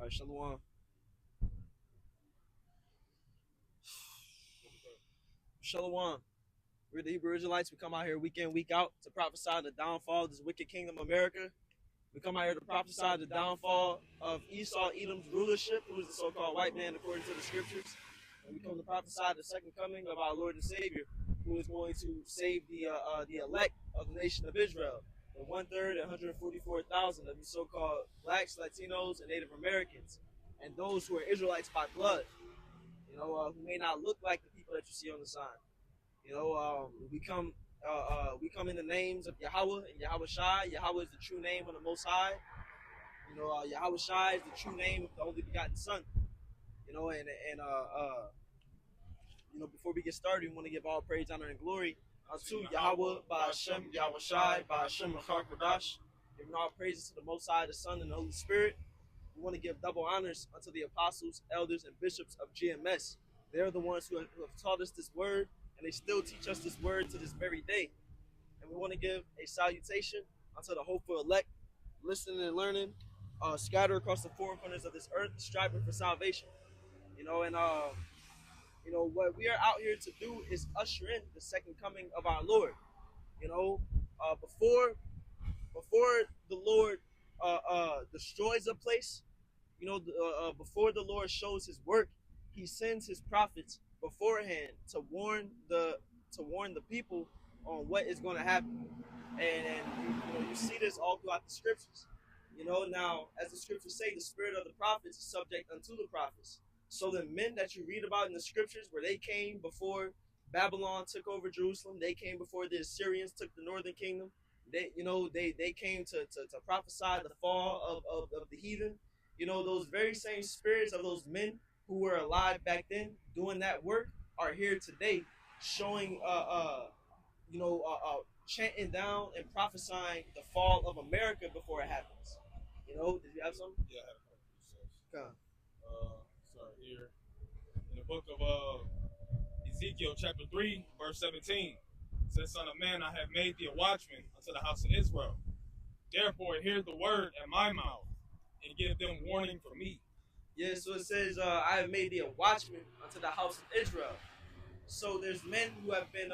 right, Shalom. Shalom. We're the Hebrew Israelites. We come out here week in, week out to prophesy the downfall of this wicked kingdom, America. We come out here to prophesy the downfall of Esau, Edom's rulership, who is the so-called white man according to the scriptures. And we come to prophesy the second coming of our Lord and Savior, who is going to save the elect of the nation of Israel, the 1/3 and 144,000 of the so-called blacks, Latinos, and Native Americans, and those who are Israelites by blood, who may not look like the people that you see on the sign. We come in the names of Yahweh and Yahweh Shai. Yahweh is the true name of the Most High. Yahweh Shai is the true name of the only begotten Son. Before we get started, we want to give all praise, honor, and glory unto Yahweh, by Hashem, Yahweh Shai, by Hashem, Machar Kodash. Giving all praises to the Most High, the Son, and the Holy Spirit. We want to give double honors unto the apostles, elders, and bishops of GMS. They're the ones who have taught us this word, and they still teach us this word to this very day. And we want to give a salutation unto the hopeful elect, listening and learning, scattered across the four corners of this earth, striving for salvation. What we are out here to do is usher in the second coming of our Lord. Before the Lord destroys a place, before the Lord shows His work, He sends His prophets beforehand to warn the people on what is going to happen. And you see this all throughout the scriptures. Now, as the scriptures say, the spirit of the prophets is subject unto the prophets. So the men that you read about in the scriptures, where they came before Babylon took over Jerusalem, they came before the Assyrians took the northern kingdom. They came to prophesy the fall of the heathen. Those very same spirits of those men who were alive back then doing that work are here today, showing chanting down and prophesying the fall of America before it happens. Did you have something? Yeah, I had a couple of start here in the book of Ezekiel chapter 3 verse 17. It says, "Son of man, I have made thee a watchman unto the house of Israel. Therefore hear the word at my mouth, and give them warning for me." Yeah, so it says, "I have made thee a watchman unto the house of Israel." So there's men who have been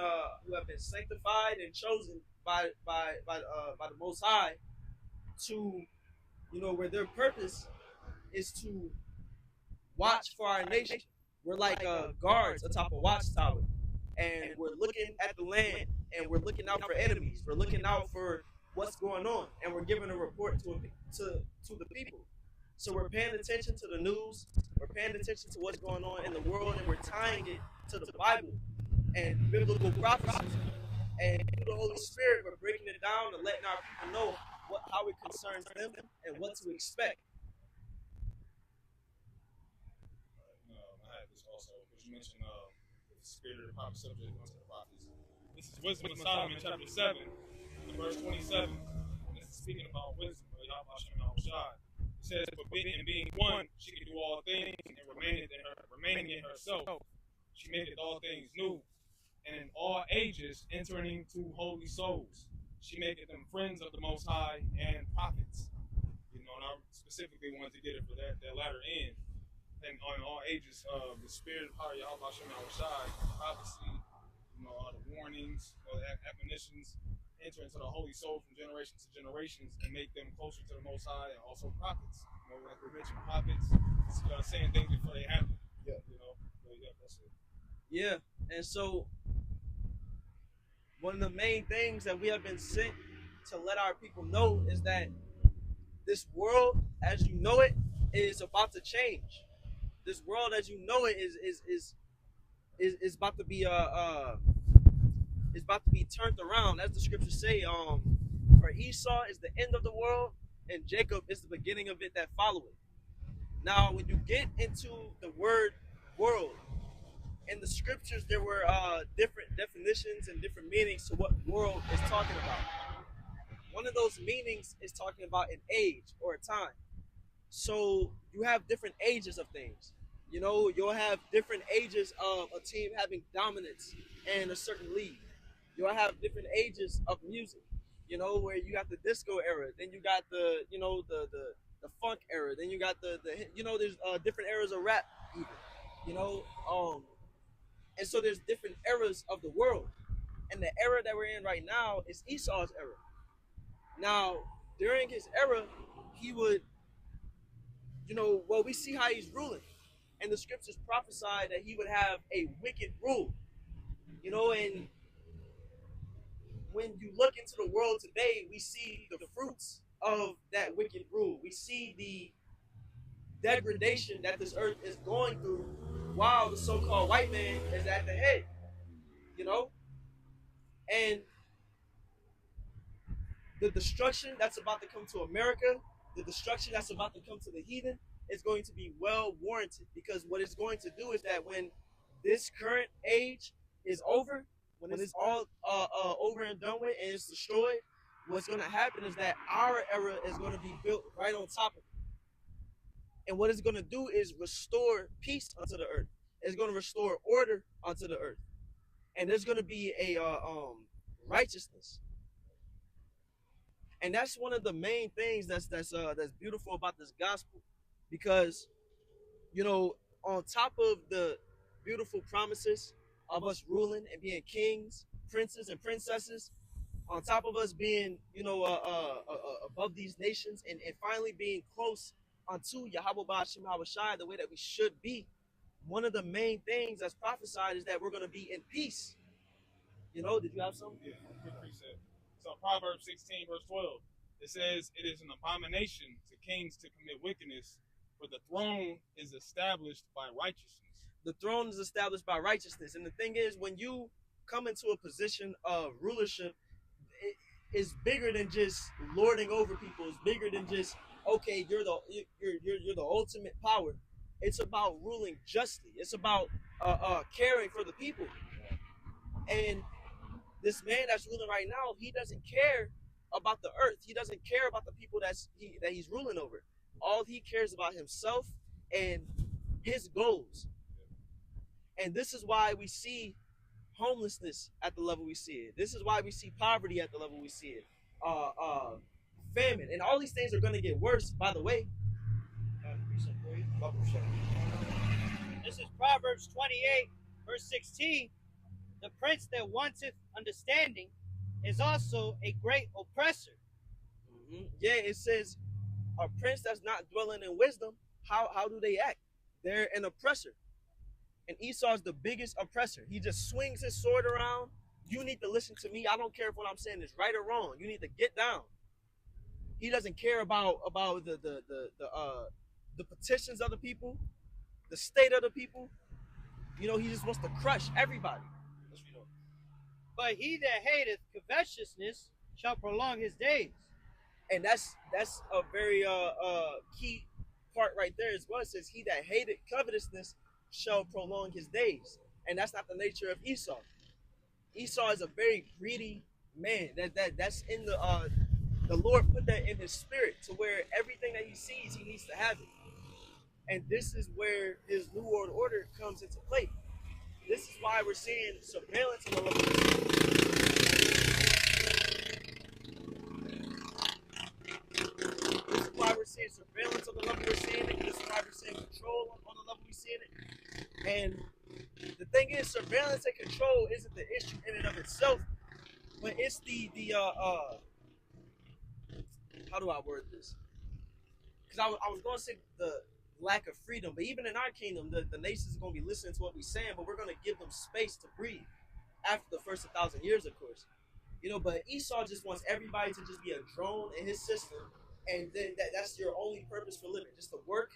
sanctified and chosen by the Most High to, where their purpose is to watch for our nation. We're like guards atop a watchtower, and we're looking at the land, and we're looking out for enemies. We're looking out for what's going on, and we're giving a report to the people. So we're paying attention to the news, we're paying attention to what's going on in the world, and we're tying it to the Bible and biblical prophecy. And through the Holy Spirit, we're breaking it down and letting our people know how it concerns them and what to expect. I had this also, because you mentioned the spirit of the prophet subject unto the prophets. This is Wisdom of Solomon chapter 7, verse 27. And this is speaking about wisdom of Yahweh Shem Yahweh Shai. It says, "But being one, she can do all things, and remaining in herself, she maketh all things new. And in all ages entering into holy souls, she maketh them friends of the Most High and prophets." And I specifically wanted to get it for that latter end. And on all ages, the spirit of power, Yahweh Shem Yahweh Shai, prophecy, all the warnings, the admonitions, enter into the holy soul from generations to generations and make them closer to the Most High, and also prophets. Like we mentioned, prophets saying things before they happen. Yeah. But yeah, that's it. Yeah, and so one of the main things that we have been sent to let our people know is that this world, as you know it, is about to change. This world, as you know it, is about to be is about to be turned around, as the scriptures say. For Esau is the end of the world, and Jacob is the beginning of it that followeth. Now, when you get into the word world in the scriptures, there were different definitions and different meanings to what world is talking about. One of those meanings is talking about an age or a time. So you have different ages of things. You'll have different ages of a team having dominance in a certain league. You'll have different ages of music. Where you got the disco era, then you got the the funk era. Then you got the there's different eras of rap even. You know, and so there's different eras of the world. And the era that we're in right now is Esau's era. Now, during his era, he would, we see how he's ruling. And the scriptures prophesy that he would have a wicked rule. And when you look into the world today, we see the fruits of that wicked rule. We see the degradation that this earth is going through while the so-called white man is at the head, you know? And the destruction that's about to come to America, the destruction that's about to come to the heathen is going to be well warranted, because what it's going to do is that when this current age is over, when it's all over and done with and it's destroyed, what's going to happen is that our era is going to be built right on top of it. And what it's going to do is restore peace unto the earth. It's going to restore order unto the earth. And there's going to be a righteousness. And that's one of the main things that's beautiful about this gospel, because on top of the beautiful promises of us ruling and being kings, princes, and princesses, on top of us being above these nations and finally being close unto Yahweh Ba'ashim Hawashai the way that we should be, one of the main things that's prophesied is that we're going to be in peace. Did you have something? Yeah, good precept. So Proverbs 16, verse 12, it says, "It is an abomination to kings to commit wickedness, for the throne is established by righteousness." The throne is established by righteousness. And the thing is, when you come into a position of rulership, it's bigger than just lording over people. It's bigger than just, okay, you're the ultimate power. It's about ruling justly. It's about caring for the people. And this man that's ruling right now, he doesn't care about the earth. He doesn't care about the people that he's ruling over. All he cares about himself and his goals. And this is why we see homelessness at the level we see it. This is why we see poverty at the level we see it. Famine. And all these things are going to get worse, by the way. This is Proverbs 28, verse 16. The prince that wanteth understanding is also a great oppressor. Mm-hmm. Yeah, it says a prince that's not dwelling in wisdom, how do they act? They're an oppressor. And Esau's the biggest oppressor. He just swings his sword around. You need to listen to me. I don't care if what I'm saying is right or wrong. You need to get down. He doesn't care about the petitions of the people, the state of the people. He just wants to crush everybody. But he that hateth covetousness shall prolong his days. And that's a very key part right there as well. It says, he that hated covetousness shall prolong his days. And that's not the nature of Esau. Esau is a very greedy man. That's in the Lord put that in his spirit, to where everything that he sees, he needs to have it. And this is where his New World Order comes into play. This is why we're seeing surveillance on the level. This is why we're seeing surveillance on the level we're seeing it. This is why we're seeing control on the level we're seeing it. And the thing is, surveillance and control isn't the issue in and of itself, but it's the how do I word this? Because I was going to say the lack of freedom, but even in our kingdom, the nations are going to be listening to what we're saying, but we're going to give them space to breathe after the first 1,000 years, of course. But Esau just wants everybody to just be a drone in his system, and then that's your only purpose for living, just to work,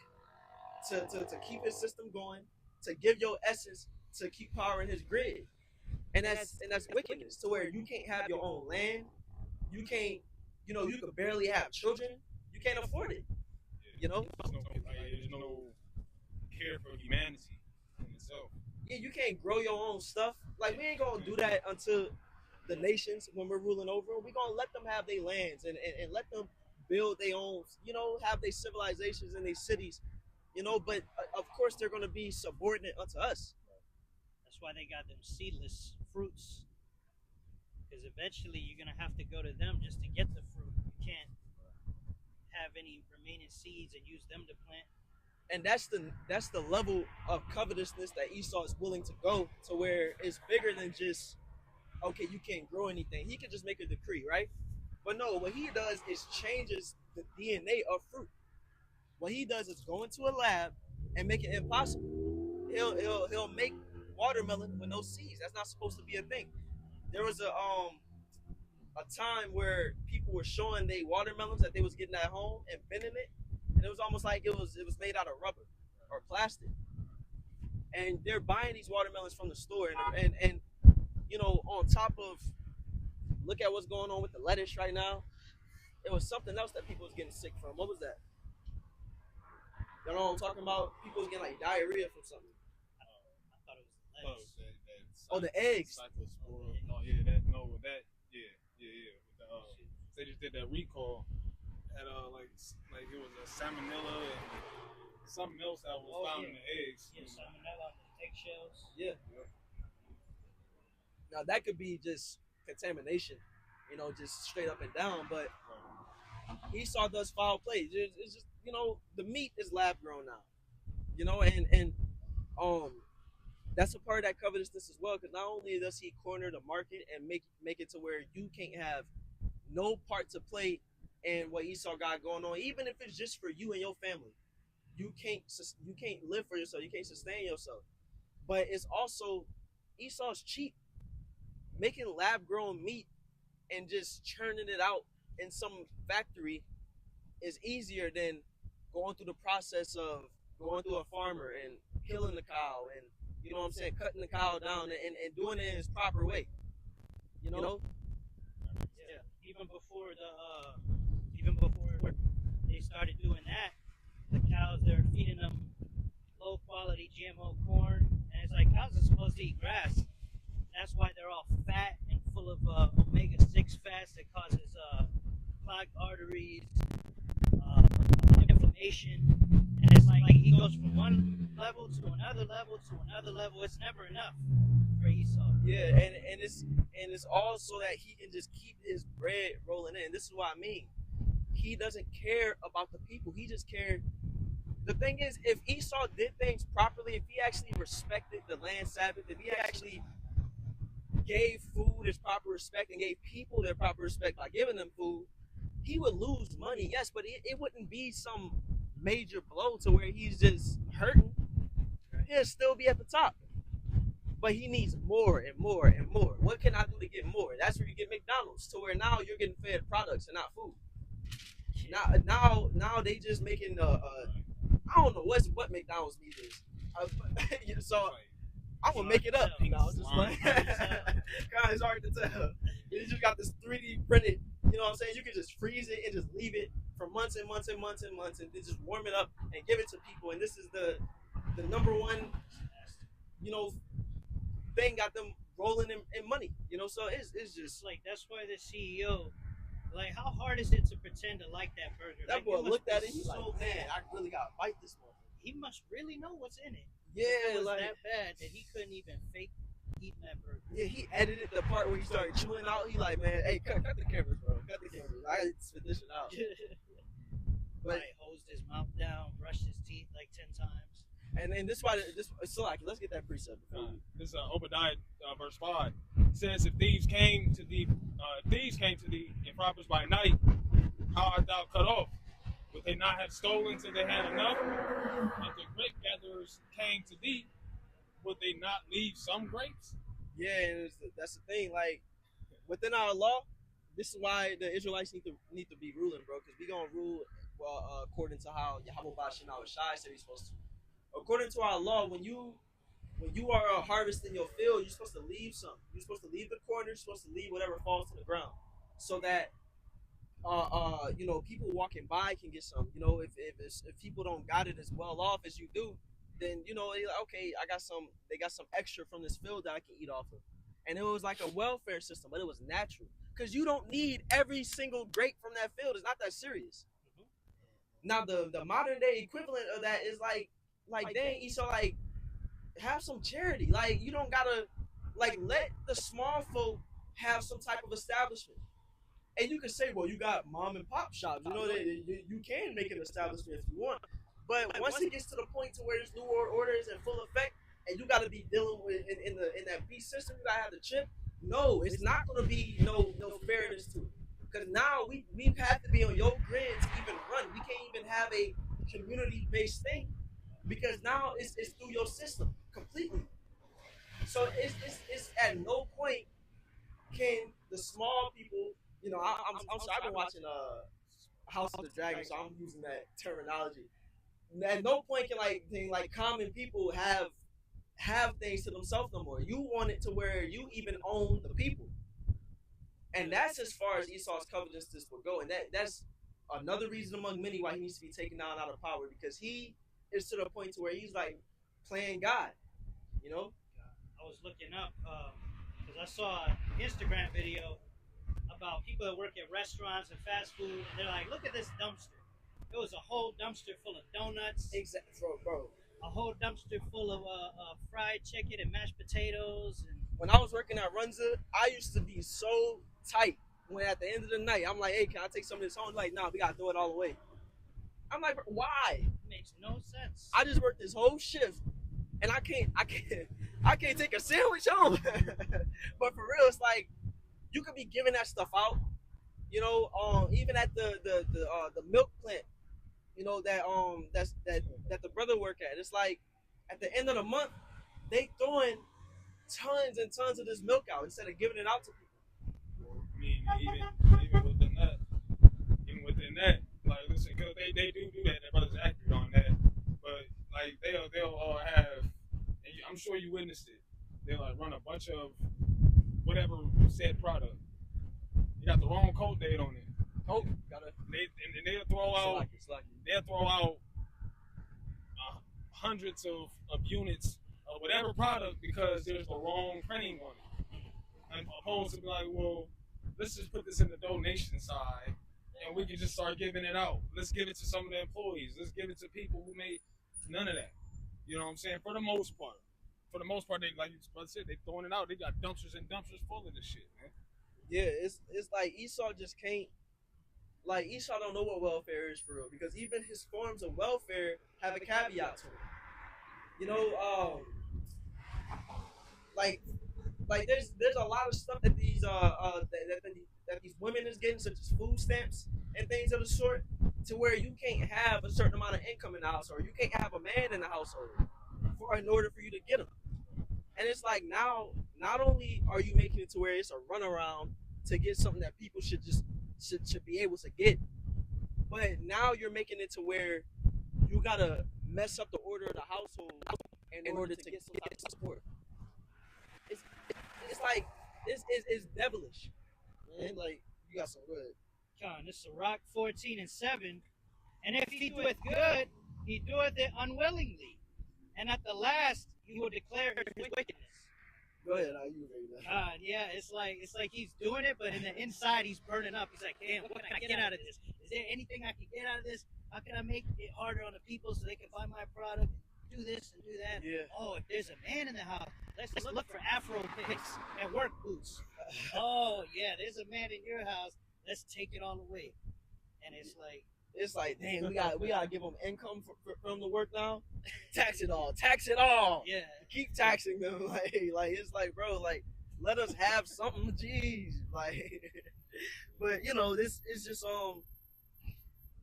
to keep his system going, to give your essence, to keep powering his grid. And that's wickedness, to where you can't have your own land, you can't, you could barely have children, you can't afford it. There's no care for humanity in itself. Yeah, you can't grow your own stuff. Like, we ain't gonna do that until the nations, when we're ruling over them. We're gonna let them have their lands and let them build their own, have their civilizations and their cities, but of course they're gonna be subordinate unto us. That's why they got them seedless fruits. Because eventually you're gonna have to go to them just to get the fruit. You can't have any remaining seeds and use them to plant. And that's the level of covetousness that Esau is willing to go to, where it's bigger than just, okay, you can't grow anything. He can just make a decree, right? But no, what he does is changes the DNA of fruit. What he does is go into a lab and make it impossible. He'll make watermelon with no seeds. That's not supposed to be a thing. There was a time where people were showing they watermelons that they was getting at home and bending it, and it was almost like it was made out of rubber or plastic. And they're buying these watermelons from the store, and you know, on top of, look at what's going on with the lettuce right now. It was something else that people was getting sick from. What was that? You know what I'm talking about? People was getting like diarrhea from something. I thought it was lettuce. Oh, the eggs. Oh yeah, yeah. They just did that recall. Had like it was a salmonella and something else that was found in the eggs. Yeah, salmonella on the eggshells. Yeah. Now that could be just contamination, you know, just straight up and down. But Esau does foul play. It's just, you know, the meat is lab grown now, you know, and that's a part of that covetousness as well, because not only does he corner the market and make it to where you can't have no part to play in what Esau got going on, even if it's just for you and your family. You can't live for yourself. You can't sustain yourself. But it's also, Esau's cheap. Making lab grown meat and just churning it out in some factory is easier than going through the process of going through a farmer and killing the cow, and, you know what I'm saying, cutting the cow down and doing it in its proper way. You know? Yeah. Even before they started doing that, the cows, they're feeding them low quality GMO corn, and it's like, cows are supposed to eat grass. That's why they're all fat and full of omega-6 fats that causes clogged arteries, inflammation, and it's like he goes from one level to another level to another level. It's never enough for Esau. Yeah, and it's also that he can just keep his bread rolling in. This is what I mean. He doesn't care about the people. He just cared. The thing is, if Esau did things properly, if he actually respected the land Sabbath, if he actually gave food its proper respect and gave people their proper respect by giving them food, he would lose money, yes, but it wouldn't be some major blow to where he's just hurting. He'll still be at the top. But he needs more and more and more. What can I do to get more? That's where you get McDonald's, to where now you're getting fed products and not food. Now they just making I don't know what McDonald's meat is. So I'm gonna make it up. You know, just like it's hard to tell. You just got this 3D printed. You know what I'm saying? You can just freeze it and just leave it for months and months and months and months, and then just warm it up and give it to people. And this is the number one, you know, thing got them rolling in money. You know, so it's just like, that's why the CEO. Like, how hard is it to pretend to like that burger? That boy looked at it, he's like, man, I really gotta bite this one. He must really know what's in it. Yeah, it was like that bad that he couldn't even fake eating that burger. Yeah, he edited the part where he started chewing out. He like, man, hey, cut the cameras, bro. Cut the cameras. I gotta spit this shit out. But he hosed his mouth down, brushed his teeth like 10 times. And this why this so like, let's get that precept. This is Obadiah verse 5. It says, if thieves came to thee and robbers by night, how art thou cut off? Would they not have stolen till they had enough? If the grape gatherers came to thee, would they not leave some grapes? Yeah, and that's the thing. Like, within our law, this is why the Israelites need to be ruling, bro. Because we gonna rule according to how Yahweh Bashin Shai said he's supposed to. According to our law, when you are harvesting your field, you're supposed to leave some. You're supposed to leave the corner. You're supposed to leave whatever falls to the ground, so that you know, people walking by can get some. You know, if people don't got it as well off as you do, then, you know, like, okay, they got some extra from this field that I can eat off of. And it was like a welfare system, but it was natural. Because you don't need every single grape from that field. It's not that serious. Mm-hmm. Now, the modern day equivalent of that is like dang, Esau, like, have some charity. Like, you don't gotta, like, let the small folk have some type of establishment. And you can say, well, you got mom and pop shops. You know, you can make an establishment if you want. But once it gets to the point to where this new world order is in full effect, and you got to be dealing with in that beast system, you got to have the chip. No, it's not going to be no fairness to it. Because now we have to be on your grid to even run. We can't even have a community based thing because now it's through your system completely. So it's at no point can the small people, I'm sorry, I've been watching House of the Dragon, so I'm using that terminology. At no point can like common people have things to themselves no more. You want it to where you even own the people, and that's as far as Esau's covetousness will go, and that's another reason among many why he needs to be taken down out of power because he is to the point to where he's like playing God, you know. I was looking up because I saw an Instagram video about people that work at restaurants and fast food, and they're like, "Look at this dumpster." It was a whole dumpster full of donuts. Exactly, bro. A whole dumpster full of fried chicken and mashed potatoes. And when I was working at Runza, I used to be so tight. When at the end of the night, I'm like, "Hey, can I take some of this home?" Like, "Nah, we gotta throw it all away." I'm like, "Why?" It makes no sense. I just worked this whole shift, and I can't take a sandwich home. But for real, it's like you could be giving that stuff out. You know, even at the milk plant, you know that the brother work at. It's like at the end of the month, they throwing tons and tons of this milk out instead of giving it out to people. I mean, even within that, like listen, cause they do that. Their brothers accurate on that, but like they'll have, and I'm sure you witnessed it. They'll like run a bunch of whatever said product. You got the wrong code date on it. Oh, they'll throw out. They'll throw out hundreds of units of whatever product because there's the wrong printing on it. And opposed to be like, well, let's just put this in the donation side and we can just start giving it out. Let's give it to some of the employees. Let's give it to people who made none of that. You know what I'm saying? For the most part, they, like you said, they throwing it out. They got dumpsters and dumpsters full of this shit, man. Yeah, it's like Esau just can't. Like Esau don't know what welfare is for real because even his forms of welfare have a caveat to it. You know, like there's a lot of stuff that these that these women is getting, such as food stamps and things of the sort, to where you can't have a certain amount of income in the household. You can't have a man in the household in order for you to get them. And it's like now, not only are you making it to where it's a runaround to get something that people should be able to get, but now you're making it to where you gotta mess up the order of the household in order to get some type of support. It's like it's devilish, man. Like you got some good. John, this is Rock 14:7, and if he doeth good, he doeth it unwillingly, and at the last he will declare his wickedness. Go ahead, you ready that? God, yeah, it's like he's doing it, but in the inside he's burning up. He's like, damn, what can I get out of this? Is there anything I can get out of this? How can I make it harder on the people so they can buy my product? Do this and do that. Yeah. Oh, if there's a man in the house, let's look for Afro picks and work boots. Oh yeah, there's a man in your house. Let's take it all away. And it's like, damn, we gotta give them income for them to work now. Tax it all. Yeah. Keep taxing them. Like it's like, bro, like let us have something. Jeez, like, but you know, this is just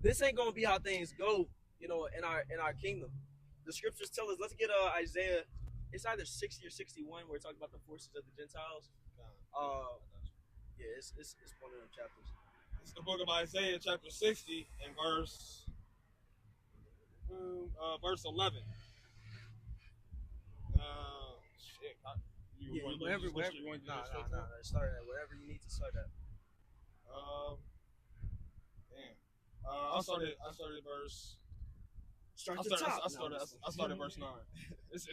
this ain't gonna be how things go. You know, in our kingdom. The scriptures tell us. Let's get Isaiah. It's either 60 or 61 where it talks about the forces of the Gentiles. Yeah, it's one of them chapters. It's the book of Isaiah, chapter 60, and verse 11. Shit. Wherever. Nah. Start at wherever you need to start at. I started verse. I started verse 9. This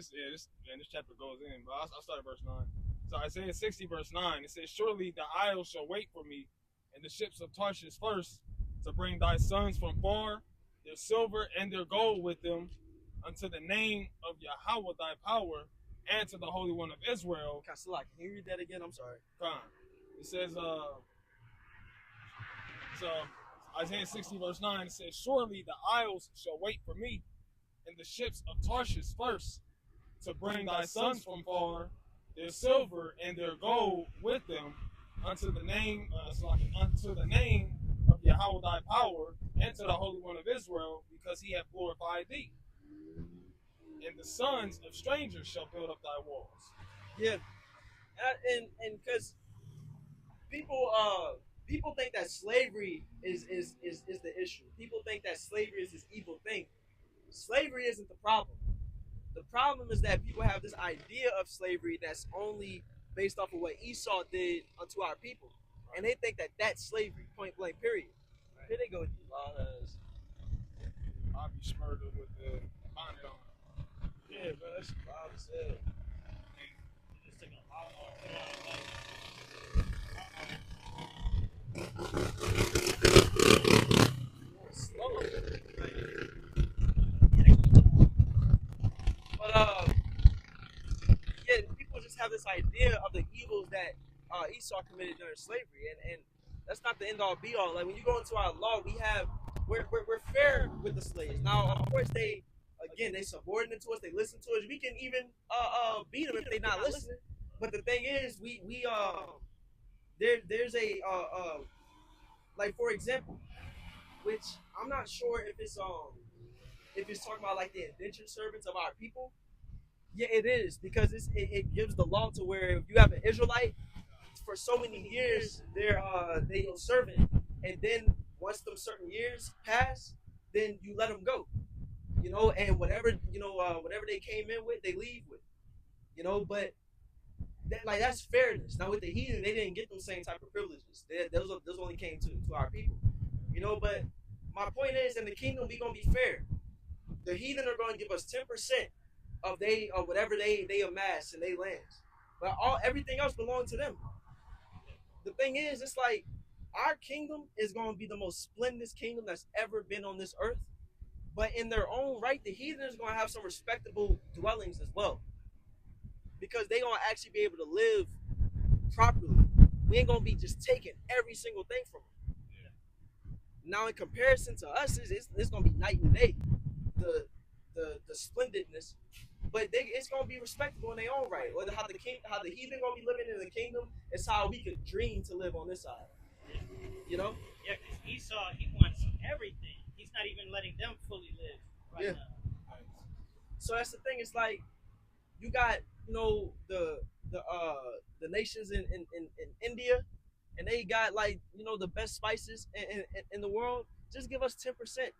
chapter goes in, but I started verse 9. So Isaiah 60 verse 9, it says, "Surely the isles shall wait for me, and the ships of Tarshish first, to bring thy sons from far, their silver and their gold with them, unto the name of Yahweh thy power, and to the Holy One of Israel." Can you read that again? I'm sorry. It says, So Isaiah 60 verse 9 says, "Surely the isles shall wait for me, and the ships of Tarshish first, to bring thy sons from far, their silver and their gold with them, unto the name of Yahweh thy power, and to the Holy One of Israel, because he hath glorified thee. And the sons of strangers shall build up thy walls." Yeah, and because people think that slavery is the issue. People think that slavery is this evil thing. Slavery isn't the problem. The problem is that people have this idea of slavery that's only based off of what Esau did unto our people, and they think that that's slavery, point blank, period. Here they go with these laws. I'll be smurdered with the bonnet on. Yeah, bro, that's wild as hell. It just took a lot more. Slow. But yeah, people just have this idea of the evils that Esau committed during slavery, and that's not the end all be all. Like when you go into our law, we're fair with the slaves. Now, of course, they subordinate to us. They listen to us. We can even beat them if they're not listening. But the thing is, there's a like, for example, which I'm not sure if it's talking about like the indentured servants of our people. Yeah, it is, because it gives the law to where if you have an Israelite for so many years, they a servant, and then once them certain years pass, then you let them go, and whatever whatever they came in with, they leave with, but that's fairness. Now with the heathen, they didn't get those same type of privileges. Those only came to our people, But my point is, in the kingdom, we gonna be fair. The heathen are going to give us 10% of whatever they amass in their lands, but everything else belongs to them. The thing is, it's like our kingdom is going to be the most splendid kingdom that's ever been on this earth. But in their own right, the heathen is going to have some respectable dwellings as well, because they going to actually be able to live properly. We ain't going to be just taking every single thing from them. Now, in comparison to us, it's going to be night and day. The splendidness, but it's gonna be respectable in their own right. Or how the heathen gonna be living in the kingdom is how we could dream to live on this side. Yeah, because Esau, he wants everything. He's not even letting them fully live right now. So that's the thing. It's like you got the nations in India, and they got like the best spices in the world. Just give us 10%.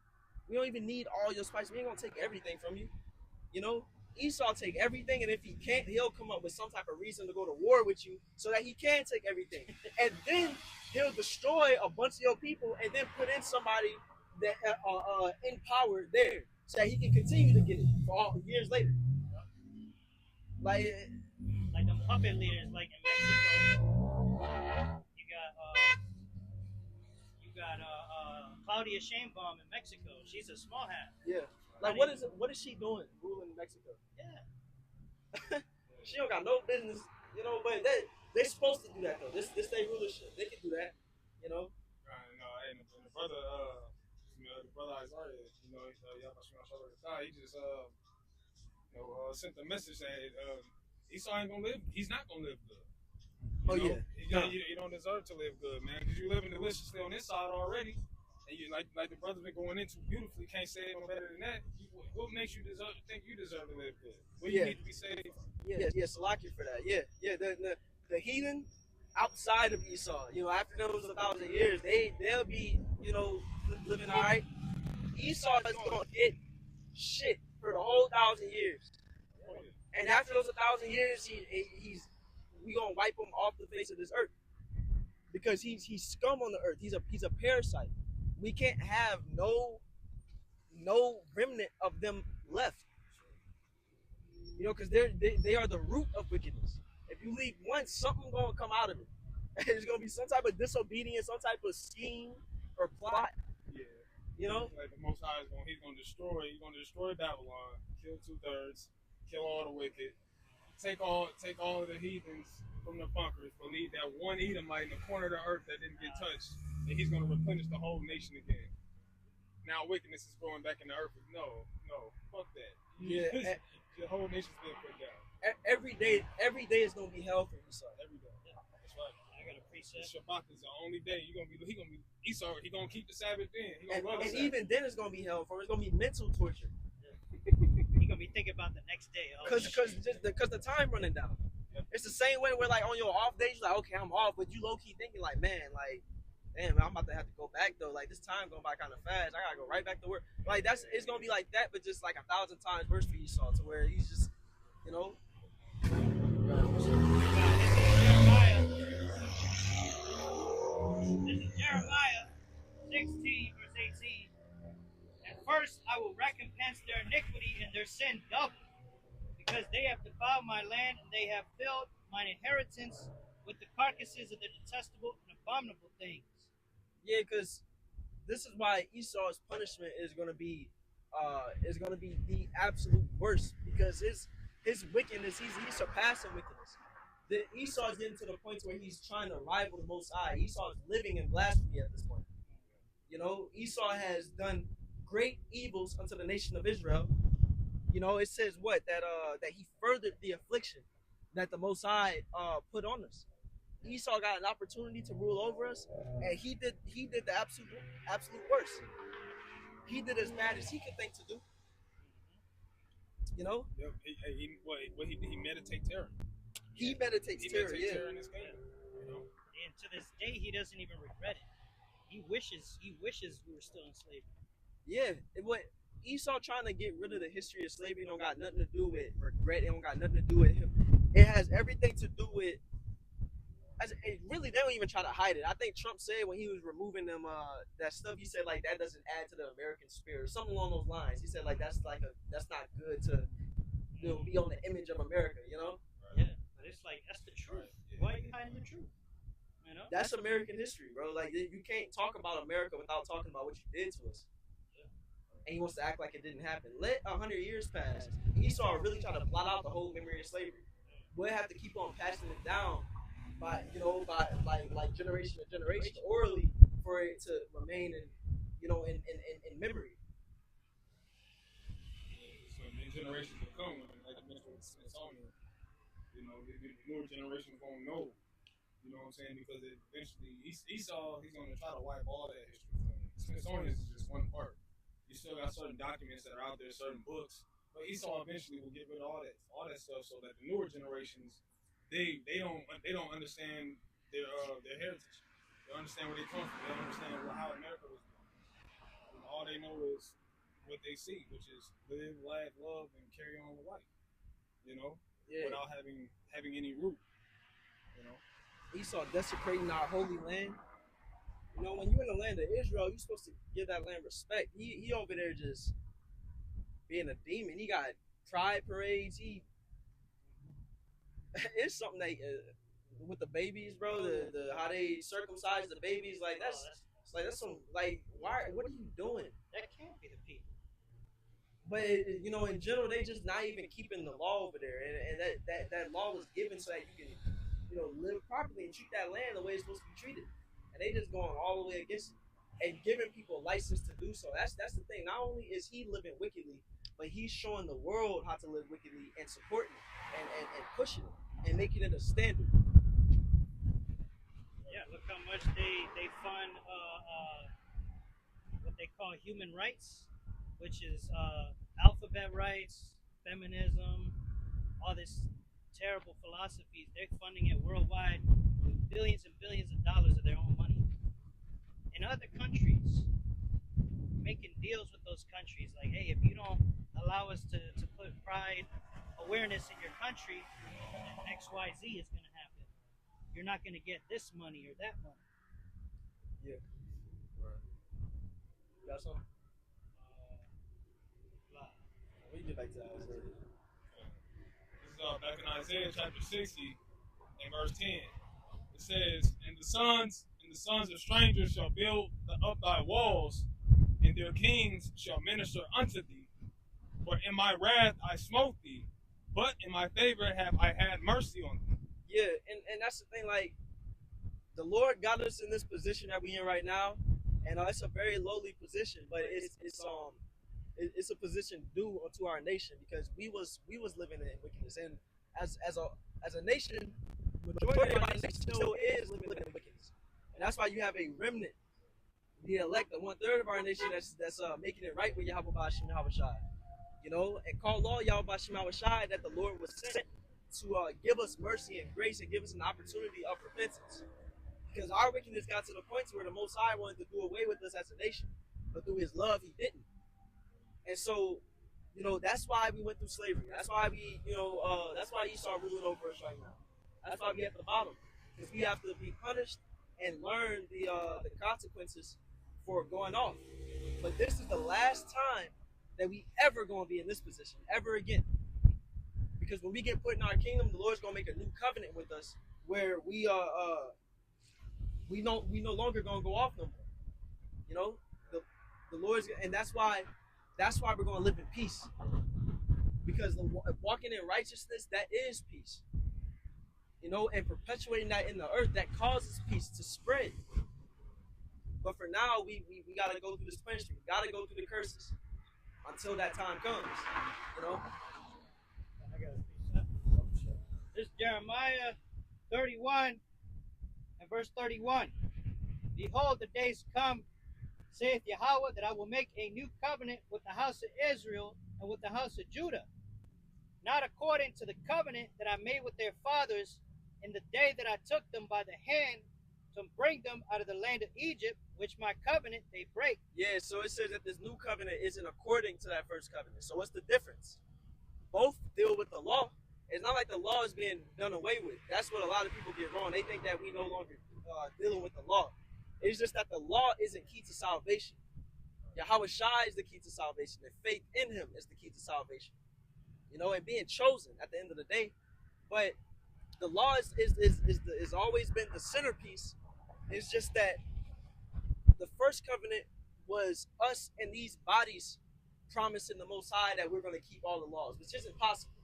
We don't even need all your spices. We ain't gonna take everything from you. Esau take everything, and if he can't, he'll come up with some type of reason to go to war with you so that he can take everything. And then he'll destroy a bunch of your people and then put in somebody that in power there so that he can continue to get it for all years later. Like the puppet leaders, like in Mexico, you got Claudia Sheinbaum in Mexico. She's a small hat. Yeah. Like what is she doing ruling Mexico? Yeah. She don't got no business, but they're supposed to do that though. This their rulership. They can do that, Right, no, and the brother Isaiah, he just sent the message saying Esau ain't gonna live. He's not gonna live good. You don't deserve to live good, man, because you're living deliciously on this side already. And you like the brother's been going into beautifully, can't say it no better than that. What makes you think you deserve to live good? What do you need to be saved from? Yeah, Salaki for that. Yeah. The heathen outside of Esau, after those 1,000 years, they'll be, living all right. Esau is gonna get shit for the whole 1,000 years, and after those 1,000 years, we gonna wipe him off the face of this earth because he's scum on the earth. He's a parasite. We can't have no remnant of them left. Because they are the root of wickedness. If you leave one, something gonna come out of it. There's gonna be some type of disobedience, some type of scheme or plot. Yeah. Like the Most High he's gonna destroy Babylon, kill 2/3, kill all the wicked, take all of the heathens from the bunkers, but leave that one Edomite in the corner of the earth that didn't get touched. and he's going to replenish the whole nation again. Now wickedness is growing back in the earth. No, fuck that. Yeah, The whole nation's being put down. every day is gonna be hell for Esau. Every day. That's right. I got a preset. Shabbat is the only day he gonna be Esau. He gonna keep the Sabbath then. And even then, it's gonna be hell for him. It's gonna be mental torture. He gonna be thinking about the next day. Because the time running down. Yep. It's the same way where like on your off days, you're like, okay, I'm off, but you low key thinking like, man, like, damn, I'm about to have to go back though. Like this time going by kind of fast. I gotta go right back to work. Like it's gonna be like that, but just like 1,000 times worse for Esau, to where he's just, you know. This is Jeremiah 16, verse 18. And first I will recompense their iniquity and their sin double, because they have defiled my land, and they have filled mine inheritance with the carcasses of the detestable and abominable things. Yeah, because this is why Esau's punishment is gonna be the absolute worst, because his wickedness, he's surpassing wickedness. Esau's getting to the point where he's trying to rival the Most High. Esau's living in blasphemy at this point. You know, Esau has done great evils unto the nation of Israel. You know, it says what? That he furthered the affliction that the Most High put on us. Esau got an opportunity to rule over us, and he did the absolute worst. He did as bad as he could think to do. You know? Yep. He meditates terror. He meditates terror, yeah. Terror in his kingdom, you know? And to this day, he doesn't even regret it. He wishes we were still in slavery. Yeah, what Esau trying to get rid of the history of slavery don't got nothing to do with regret. It don't got nothing to do with him. It has everything to do with. Really, they don't even try to hide it. I think Trump said when he was removing them that stuff, he said like that doesn't add to the American spirit, something along those lines. He said like that's not good to be on the image of America, you know? Yeah, but it's like that's the truth. Why are you hiding the truth? You know, that's American history, bro. Like you can't talk about America without talking about what you did to us. And he wants to act like it didn't happen. Let 100 years pass. Esau really trying to blot out the whole memory of slavery. We'll have to keep on passing it down by generation to generation orally for it to remain in memory. So the generations will come, like you mentioned with Smithsonian, you know, the newer generations won't know. You know what I'm saying? Because eventually Esau, he's gonna try to wipe all that history from him. Smithsonian is just one part. You still got certain documents that are out there, certain books, but Esau eventually will get rid of all that stuff, so that the newer generations, they don't understand their heritage. They don't understand where they come from. They don't understand how America was born. And all they know is what they see, which is live, laugh, love, and carry on with life. You know, without having any root. You know, Esau desecrating our holy land. You know, when you're in the land of Israel, you're supposed to give that land respect. He over there just being a demon. He got pride parades. It's something that with the babies, bro. The how they circumcise the babies, like that's some like why? What are you doing? That can't be the people. But you know, in general, they just not even keeping the law over there, and that law was given so that you can live properly and treat that land the way it's supposed to be treated. And they just going all the way against it and giving people a license to do so. That's the thing. Not only is he living wickedly, but he's showing the world how to live wickedly and supporting it and pushing it and making it a standard. Yeah, look how much they fund what they call human rights, which is alphabet rights, feminism, all this terrible philosophies. They're funding it worldwide with billions and billions of dollars of their own money. In other countries, making deals with those countries, like, hey, if you don't allow us to put pride awareness in your country, then XYZ is going to happen. You're not going to get this money or that money. Yeah. Right. You got something? We get back to Isaiah. This is back in Isaiah chapter 60 and verse 10. It says, And the sons of strangers shall build up thy walls, and their kings shall minister unto thee. For in my wrath I smote thee, but in my favor have I had mercy on thee. Yeah, and that's the thing, like, the Lord got us in this position that we in right now, and it's a very lowly position, but it's a position due unto our nation because we was living in wickedness, and as a nation, majority of our nation still is living in wickedness, and that's why you have a remnant, the elect, the 1/3 of our nation that's making it right with Yahweh Bashim Yahweh Shai, and call all Yahweh Bashim Yahweh Shai that the Lord was sent to give us mercy and grace and give us an opportunity of repentance. Because our wickedness got to the point where the Most High wanted to do away with us as a nation, but through His love, He didn't. And so, that's why we went through slavery. That's why that's why Esau ruling over us right now. That's why we at the bottom, because we have to be punished and learn the consequences for going off. But this is the last time that we ever gonna be in this position ever again. Because when we get put in our kingdom, the Lord's gonna make a new covenant with us where we no longer gonna go off no more. The Lord's, and that's why we're gonna live in peace. Because walking in righteousness, that is peace. And perpetuating that in the earth, that causes peace to spread. But for now, we gotta go through this punishment. We gotta go through the curses until that time comes. This is Jeremiah 31 and verse 31. Behold, the days come, saith Yahweh, that I will make a new covenant with the house of Israel and with the house of Judah, not according to the covenant that I made with their fathers in the day that I took them by the hand to bring them out of the land of Egypt, which my covenant they break. Yeah, so it says that this new covenant isn't according to that first covenant. So what's the difference? Both deal with the law. It's not like the law is being done away with. That's what a lot of people get wrong. They think that we no longer dealing with the law. It's just that the law isn't key to salvation. Yahweh Shai is the key to salvation, and faith in Him is the key to salvation. And being chosen at the end of the day. But the law is always been the centerpiece. It's just that the first covenant was us and these bodies promising the Most High that we're going to keep all the laws, which isn't possible.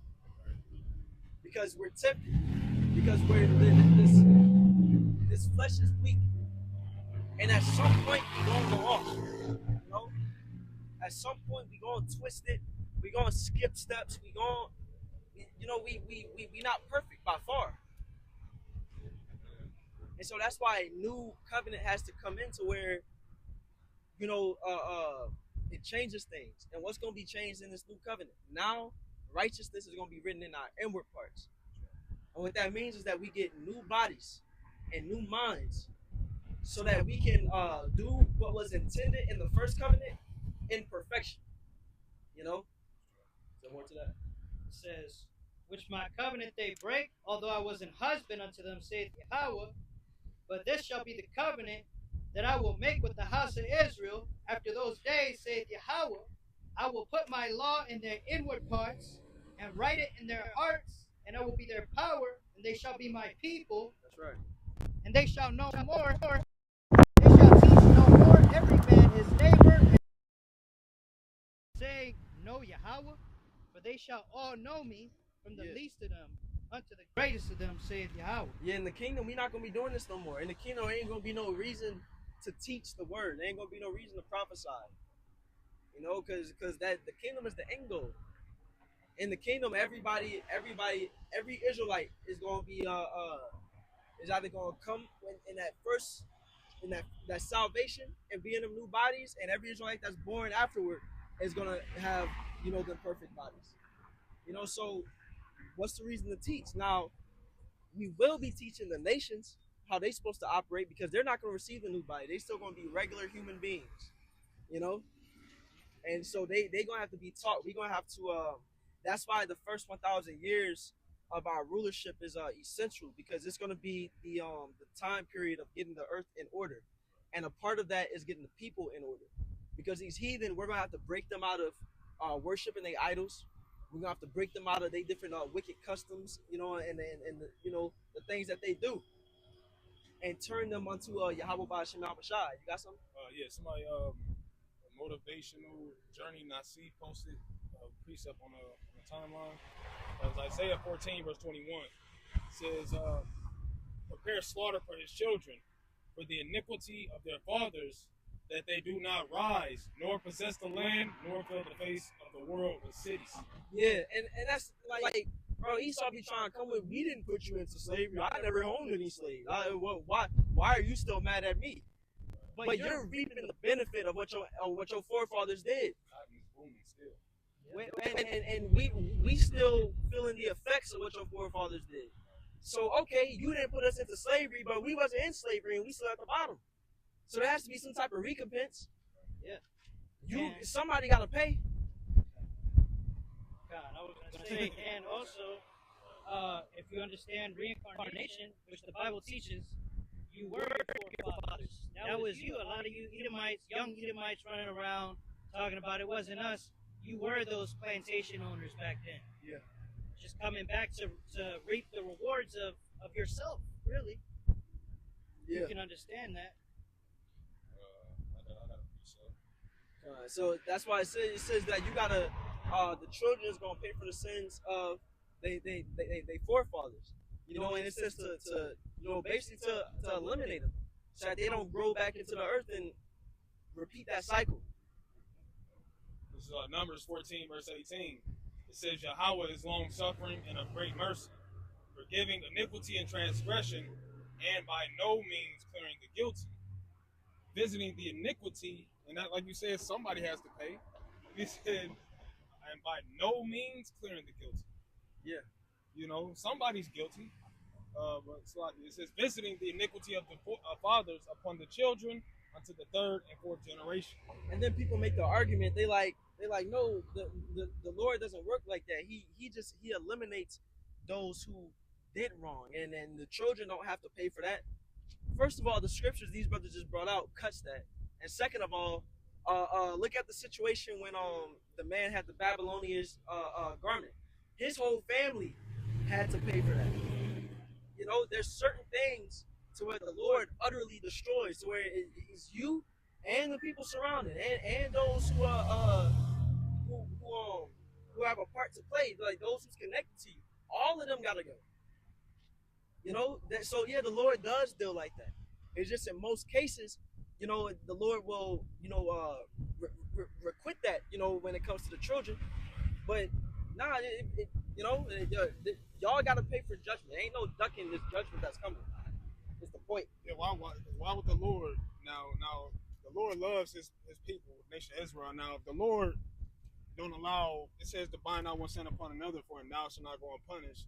Because we're tempted. Because this flesh is weak. And at some point, we're going to go off. At some point, we're going to twist it. We're going to skip steps. We not perfect by far. And so that's why a new covenant has to come into where, it changes things. And what's going to be changed in this new covenant? Now, righteousness is going to be written in our inward parts. And what that means is that we get new bodies and new minds so that we can do what was intended in the first covenant in perfection. Is there more to that? It says, which my covenant they break, although I was an husband unto them, saith Yahweh. But this shall be the covenant that I will make with the house of Israel after those days, saith Yahweh. I will put my law in their inward parts and write it in their hearts, and I will be their power, and they shall be my people. That's right. And they shall know more. They shall teach no more every man his neighbor, and say, know Yahweh, for they shall all know me, from the least of them unto the greatest of them, saith Yahweh. Yeah, in the kingdom, we're not going to be doing this no more. In the kingdom, there ain't going to be no reason to teach the word. There ain't going to be no reason to prophesy. Because the kingdom is the end goal. In the kingdom, every Israelite is going to be is either going to come in that salvation and be in them new bodies, and every Israelite that's born afterward is going to have the perfect bodies. So what's the reason to teach? Now, we will be teaching the nations how they're supposed to operate because they're not going to receive the new body. They're still going to be regular human beings, And so they're going to have to be taught. We're going to have to, that's why the first 1,000 years of our rulership is essential, because it's going to be the time period of getting the earth in order. And a part of that is getting the people in order. Because these heathen, we're going to have to break them out of worshiping their idols. We're going to have to break them out of their different wicked customs, and the things that they do. And turn them unto Yahweh Ba'Shem Yahweh Shai. You got something? Yeah, somebody a motivational journey Nasi posted a precept on the timeline. Isaiah 14 verse 21 says, prepare slaughter for his children, for the iniquity of their fathers, that they do not rise, nor possess the land, nor fill the face of the world with cities. Yeah, and that's like, bro, Esau be trying to come with, we didn't put you into slavery. I never owned any slaves. Why are you still mad at me? But you're reaping the benefit of what your forefathers did. Cotton's booming still. And we still feeling the effects of what your forefathers did. So okay, you didn't put us into slavery, but we wasn't in slavery and we still at the bottom. So there has to be some type of recompense. Yeah. Somebody gotta pay. God, I was going to say, and also, if you understand reincarnation, which the Bible teaches, you were forefathers. That was you. A lot of you Edomites, young Edomites running around talking about it wasn't us. You were those plantation owners back then. Yeah. Just coming back to reap the rewards of yourself, really. Yeah. You can understand that. So that's why it says that you gotta, the children is gonna pay for the sins of they forefathers. You know, and it says to basically to eliminate them, so that they don't grow back into the earth and repeat that cycle. This is Numbers 14, verse 18. It says, Yahweh is long suffering and of great mercy, forgiving iniquity and transgression, and by no means clearing the guilty, visiting the iniquity. And that, like you said, somebody has to pay. He said, and by no means clearing the guilty. Yeah. You know, somebody's guilty. But it says, visiting the iniquity of the fathers upon the children unto the third and fourth generation. And then people make the argument, they like, no, the Lord doesn't work like that. He eliminates those who did wrong, and then the children don't have to pay for that. First of all, the scriptures these brothers just brought out cuts that. And second of all, look at the situation when the man had the Babylonian garment. His whole family had to pay for that. You know, there's certain things to where the Lord utterly destroys, to where it's you and the people surrounding, and those who have a part to play, like those who's connected to you. All of them gotta go. You know, so yeah, the Lord does deal like that. It's just in most cases, you know, the Lord will, requite that, when it comes to the children. But nah, y'all gotta pay for judgment. Ain't no ducking this judgment that's coming. It's the point. Yeah, why would the Lord now the Lord loves his people, nation Israel. Now if the Lord don't allow, it says to bind not one sin upon another, for and thou shalt not go unpunished.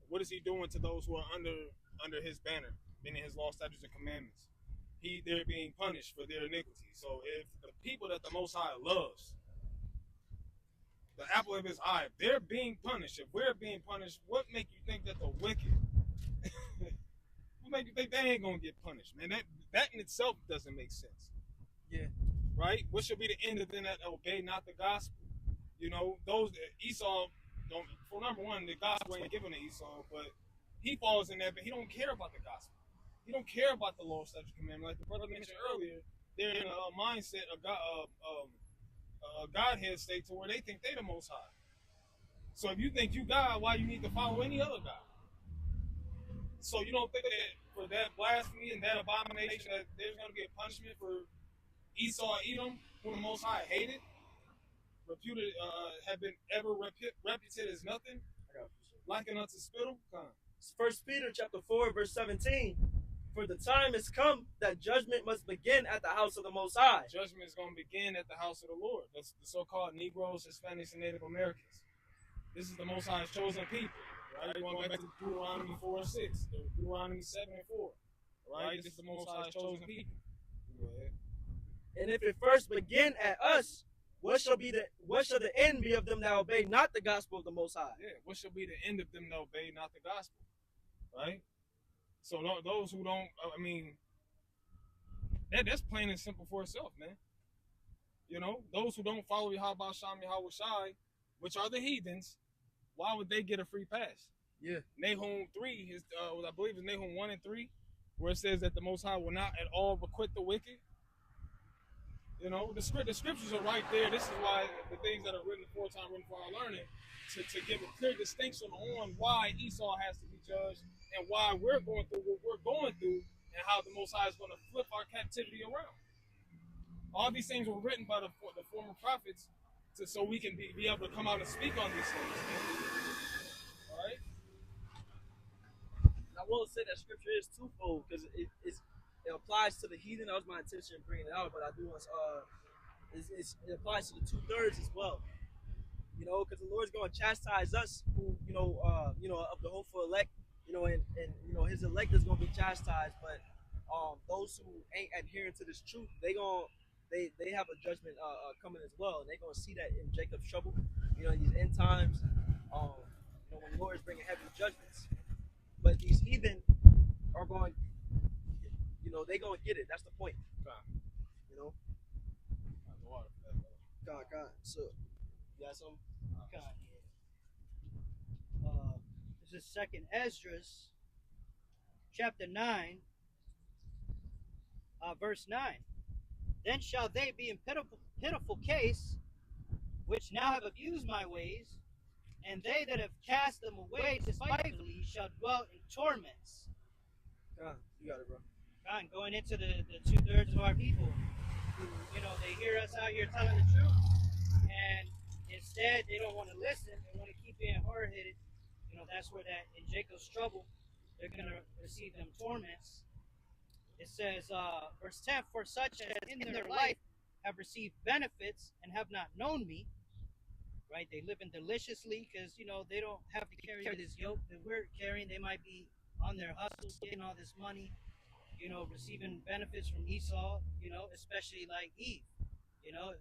What is he doing to those who are under his banner, meaning his law, statutes, and commandments? They're being punished for their iniquity. So if the people that the Most High loves, the apple of his eye, they're being punished. If we're being punished, what make you think that the wicked, what make you think they ain't gonna get punished, man? That in itself doesn't make sense. Yeah. Right? What should be the end of them that obey not the gospel? You know, those Esau don't. For number one, the gospel ain't given to Esau, but he falls in that. But he don't care about the gospel. He don't care about the law, statute, commandment. Like the brother mentioned earlier, they're in a mindset of Godhead state to where they think they the Most High. So if you think you God, why you need to follow any other God? So you don't think that for that blasphemy and that abomination that there's going to be a punishment for Esau, Edom, who the Most High hated, reputed, have been ever reputed as nothing, likened unto spittle? First Peter chapter 4, verse 17. For the time has come that judgment must begin at the house of the Most High. Judgment is going to begin at the house of the Lord. That's the so-called Negroes, Hispanics, and Native Americans. This is the Most High's chosen people. Right? Going back to Deuteronomy 4 and 6, Deuteronomy 7 and 4. Right? This is the Most High's chosen people. Go ahead. And if it first begin at us, what shall the end be of them that obey not the gospel of the Most High? Yeah, what shall be the end of them that obey not the gospel? Right? So those who don't, I mean, that's plain and simple for itself, man. You know, those who don't follow Yahweh Sham Yahweh Shai, which are the heathens, why would they get a free pass? Yeah. Nahum 3, I believe it's Nahum 1 and 3, where it says that the Most High will not at all requite the wicked. You know, the scriptures are right there. This is why the things that are written aforetime, written for our learning, to give a clear distinction on why Esau has to be judged and why we're going through what we're going through, and how the Most High is going to flip our captivity around. All these things were written by the former prophets so we can be able to come out and speak on these things. All right? I will say that scripture is twofold because it applies to the heathen. That was my intention of bringing it out, but I do want it applies to the 2/3 as well. You know, because the Lord's going to chastise us, who of the hopeful elect. You know, and His elect is going to be chastised, but those who ain't adhering to this truth, they have a judgment coming as well, and they're going to see that in Jacob's trouble. You know, in these end times, when the Lord is bringing heavy judgments. But these heathen are going, they're going to get it. That's the point. You know? God. So, you got something? This is 2nd Esdras, chapter 9, verse 9. Then shall they be in pitiful case, which now have abused my ways, and they that have cast them away despitefully shall dwell in torments. You got it, bro. Going into the 2/3 of our people, who, they hear us out here telling the truth, and instead they don't want to listen. They want to keep being hard-headed. That's where that in Jacob's trouble, they're going to receive them torments. It says, verse 10, for such as in their life have received benefits and have not known me. Right? They live in deliciously because, they don't have to carry this yoke that we're carrying. They might be on their hustles, getting all this money, receiving benefits from Esau, especially like Eve.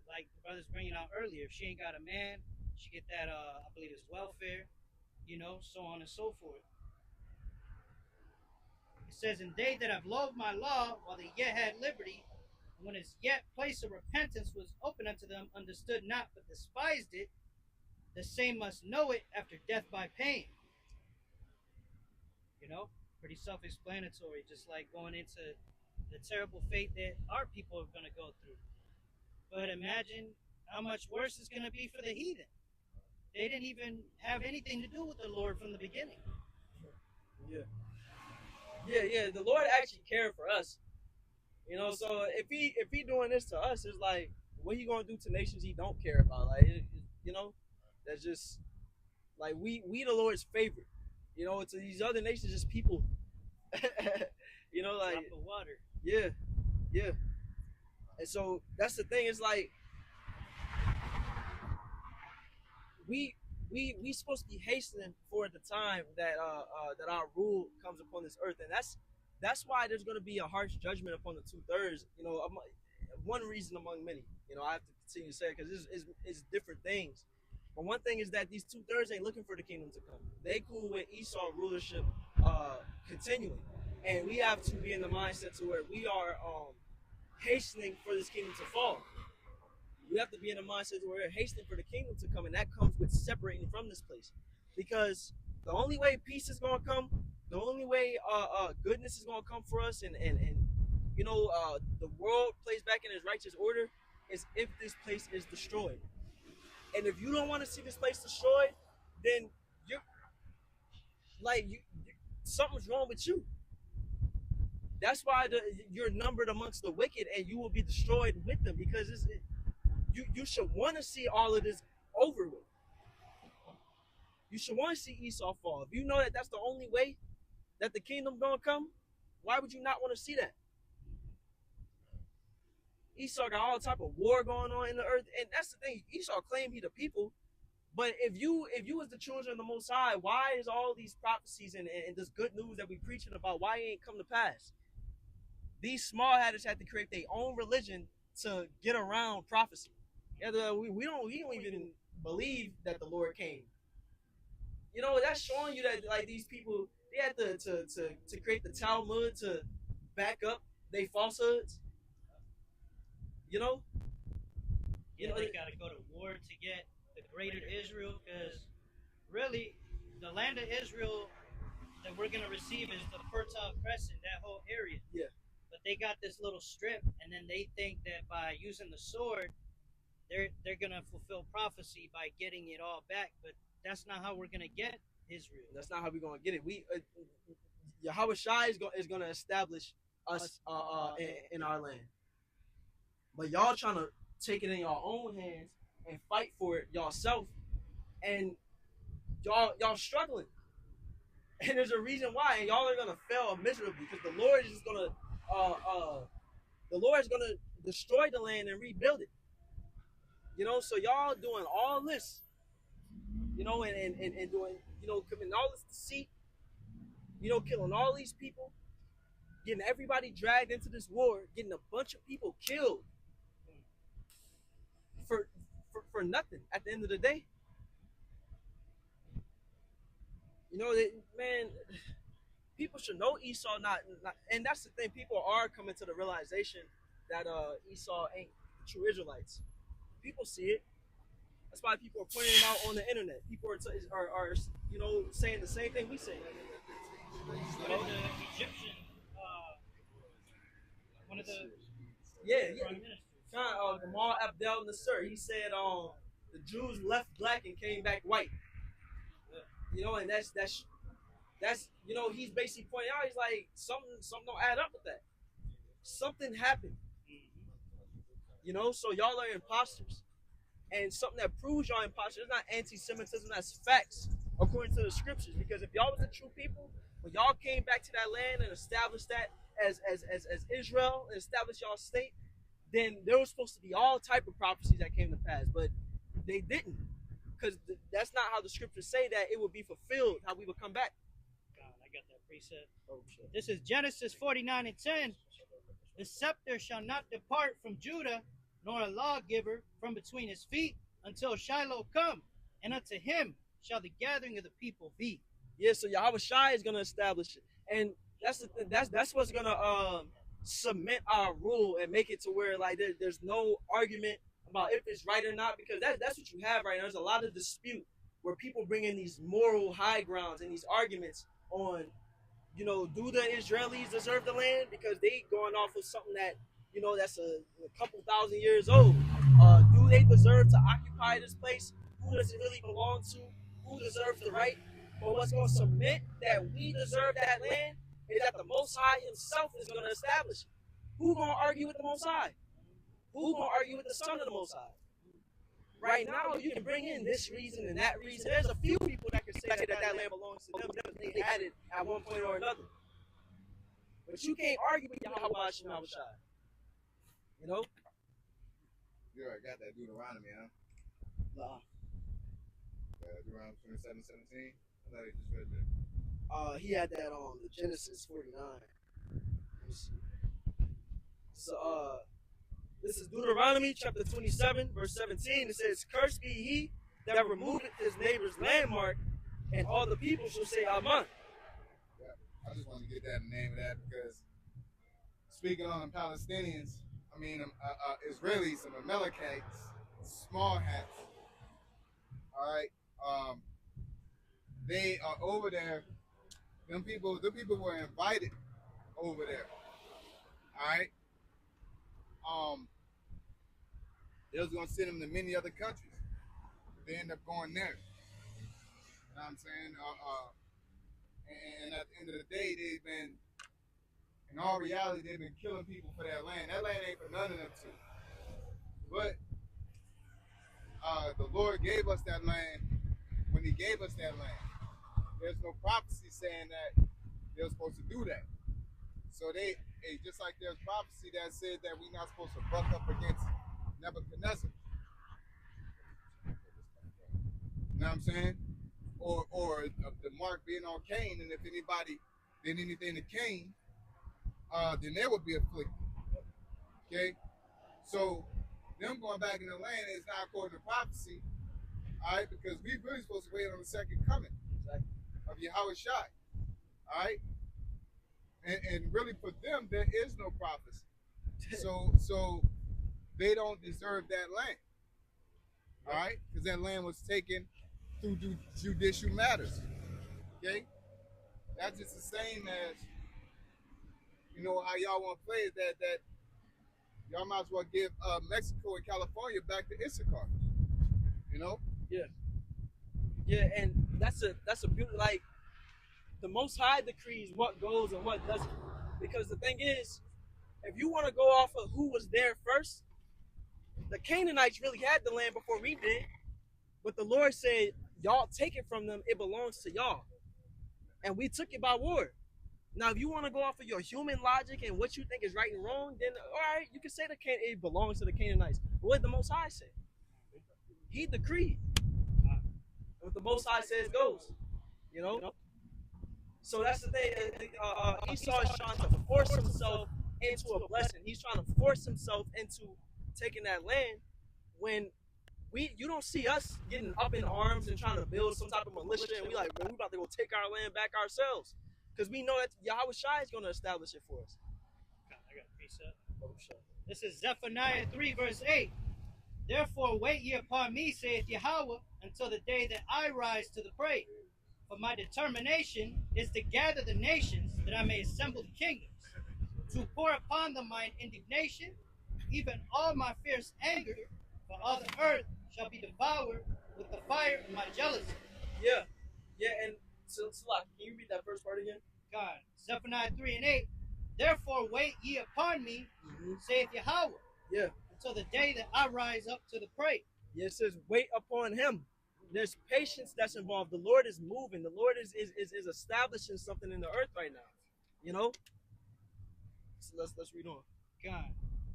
Like the brothers bringing out earlier. If she ain't got a man, she get that, I believe it's welfare, so on and so forth. It says, and they that have loved my law while they yet had liberty, when its yet place of repentance was open unto them, understood not, but despised it, the same must know it after death by pain. Pretty self-explanatory, just like going into the terrible fate that our people are going to go through. But imagine how much worse it's going to be for the heathen. They didn't even have anything to do with the Lord from the beginning. Yeah. The Lord actually cared for us. So if he doing this to us, it's like, what he gonna do to nations he don't care about? Like, that's just like we the Lord's favorite. To these other nations, just people. Like drop of water. Yeah. And so that's the thing. It's like we supposed to be hastening for the time that our rule comes upon this earth, and that's why there's going to be a harsh judgment upon the 2/3. One reason among many. I have to continue to say it because it's different things. But one thing is that these 2/3 ain't looking for the kingdom to come. They cool with Esau rulership continuing, and we have to be in the mindset to where we are hastening for this kingdom to fall. We have to be in a mindset where we're hastening for the kingdom to come, and that comes with separating from this place. Because the only way peace is going to come, the only way goodness is going to come for us, and the world plays back in its righteous order, is if this place is destroyed. And if you don't want to see this place destroyed, then something's wrong with you. That's why you're numbered amongst the wicked, and you will be destroyed with them, because you should want to see all of this over with. You should want to see Esau fall. If you know that that's the only way that the kingdom gonna come, why would you not want to see that? Esau got all type of war going on in the earth, and that's the thing. Esau claimed he the people, but if you was the children of the Most High, why is all these prophecies and this good news that we preaching about, why it ain't come to pass? These small-hatters had to create their own religion to get around prophecy. We don't even believe that the Lord came. That's showing you that like these people, they had to create the Talmud to back up their falsehoods. They got to go to war to get the greater Israel, because really the land of Israel that we're going to receive is the Fertile Crescent, that whole area. Yeah. But they got this little strip, and then they think that by using the sword, they're going to fulfill prophecy by getting it all back. But that's not how we're going to get Israel. That's not how we're going to get it. Yahweh Shai is going to establish us in our land. But y'all trying to take it in your own hands and fight for it yourself, and y'all struggling. And there's a reason why, and y'all are gonna fail miserably because the Lord is just gonna the Lord is gonna destroy the land and rebuild it. So y'all doing all this, and doing, committing all this deceit, killing all these people, getting everybody dragged into this war, getting a bunch of people killed for nothing at the end of the day. Man, people should know Esau not, and that's the thing. People are coming to the realization that Esau ain't true Israelites. People see it. That's why people are pointing it out on the internet. People are saying the same thing we say. One of the Egyptian, one of the prime ministers. Gamal Abdel Nasser. He said the Jews left black and came back white. And that's he's basically pointing out, he's like, something don't add up with that. Something happened. So y'all are imposters. And something that proves y'all imposters is not anti-Semitism, that's facts, according to the scriptures. Because if y'all was the true people, when y'all came back to that land and established that as Israel and established y'all state, then there was supposed to be all type of prophecies that came to pass, but they didn't. Because that's not how the scriptures say that it would be fulfilled, how we would come back. God, I got that preset. Oh, shit. This is Genesis 49:10. The scepter shall not depart from Judah, nor a lawgiver from between his feet, until Shiloh come, and unto him shall the gathering of the people be. Yeah, so Yahweh Shai is going to establish it. And that's what's going to cement our rule and make it to where like there's no argument about if it's right or not, because that's what you have right now. There's a lot of dispute where people bring in these moral high grounds and these arguments on, do the Israelis deserve the land because they going off of something that, that's a couple thousand years old. Do they deserve to occupy this place? Who does it really belong to? Who deserves the right? But what's going to cement that we deserve that land is that the Most High himself is going to establish it. Who's going to argue with the Most High? Who's going to argue with the Son of the Most High? Right now, you can bring in this reason and that reason. There's a few people that can say that land belongs to them because they had it at one point or another. But you can't argue with Yahweh Shai. You already got that Deuteronomy, huh? Nah. Deuteronomy 27:17. I thought he just read that. He had that on the Genesis 49. So, this is Deuteronomy chapter 27, verse 17. It says, "Cursed be he that removeth his neighbor's landmark, and all the people shall say Amen." Yeah, I just want to get that name of that because speaking on the Palestinians, Israelis, some Amalekites, small hats. All right, they are over there. Them people were invited over there. All right. They was gonna send them to many other countries. They end up going there. You know what I'm saying? And at the end of the day, they've been, in all reality, they've been killing people for that land. That land ain't for none of them two. But the Lord gave us that land when He gave us that land. There's no prophecy saying that they were supposed to do that. So they just like there's prophecy that said that we're not supposed to buck up against Nebuchadnezzar. You know what I'm saying? Or the mark being on Cain, and if anybody did anything to Cain, then they would be afflicted. Okay? So them going back in the land is not according to prophecy. Alright, because we really supposed to wait on the second coming of Yahweh Shai. Alright? And really for them there is no prophecy. So they don't deserve that land. Alright? Because that land was taken through judicial matters. Okay? That's just the same as, how y'all want to play is that y'all might as well give Mexico and California back to Issachar. Yeah, and that's a beauty. Like, the Most High decrees what goes and what doesn't. Because the thing is, if you want to go off of who was there first, the Canaanites really had the land before we did. But the Lord said, y'all take it from them, it belongs to y'all. And we took it by war. Now, if you want to go off of your human logic and what you think is right and wrong, then all right, you can say it belongs to the Canaanites. But what did the Most High say? He decreed. What the Most High says goes. You know? So that's the thing. Esau is trying to force himself into a blessing. He's trying to force himself into taking that land when you don't see us getting up in arms and trying to build some type of militia and we like, man, we about to go take our land back ourselves. Because we know that Yahweh Shai is going to establish it for us. I got a precept. This is Zephaniah 3, verse 8. Therefore wait ye upon me, saith Yahweh, until the day that I rise to the prey. For my determination is to gather the nations, that I may assemble the kingdoms, to pour upon them mine indignation, even all my fierce anger, for all the earth shall be devoured with the fire of my jealousy. Yeah, and Salak, can you read that first part again? God, Zephaniah 3 and 8. Therefore wait ye upon me, saith Yahweh, until the day that I rise up to the prey. Yeah, it says wait upon him. There's patience that's involved. The Lord is moving. The Lord is establishing something in the earth right now. You know? So let's read on. God,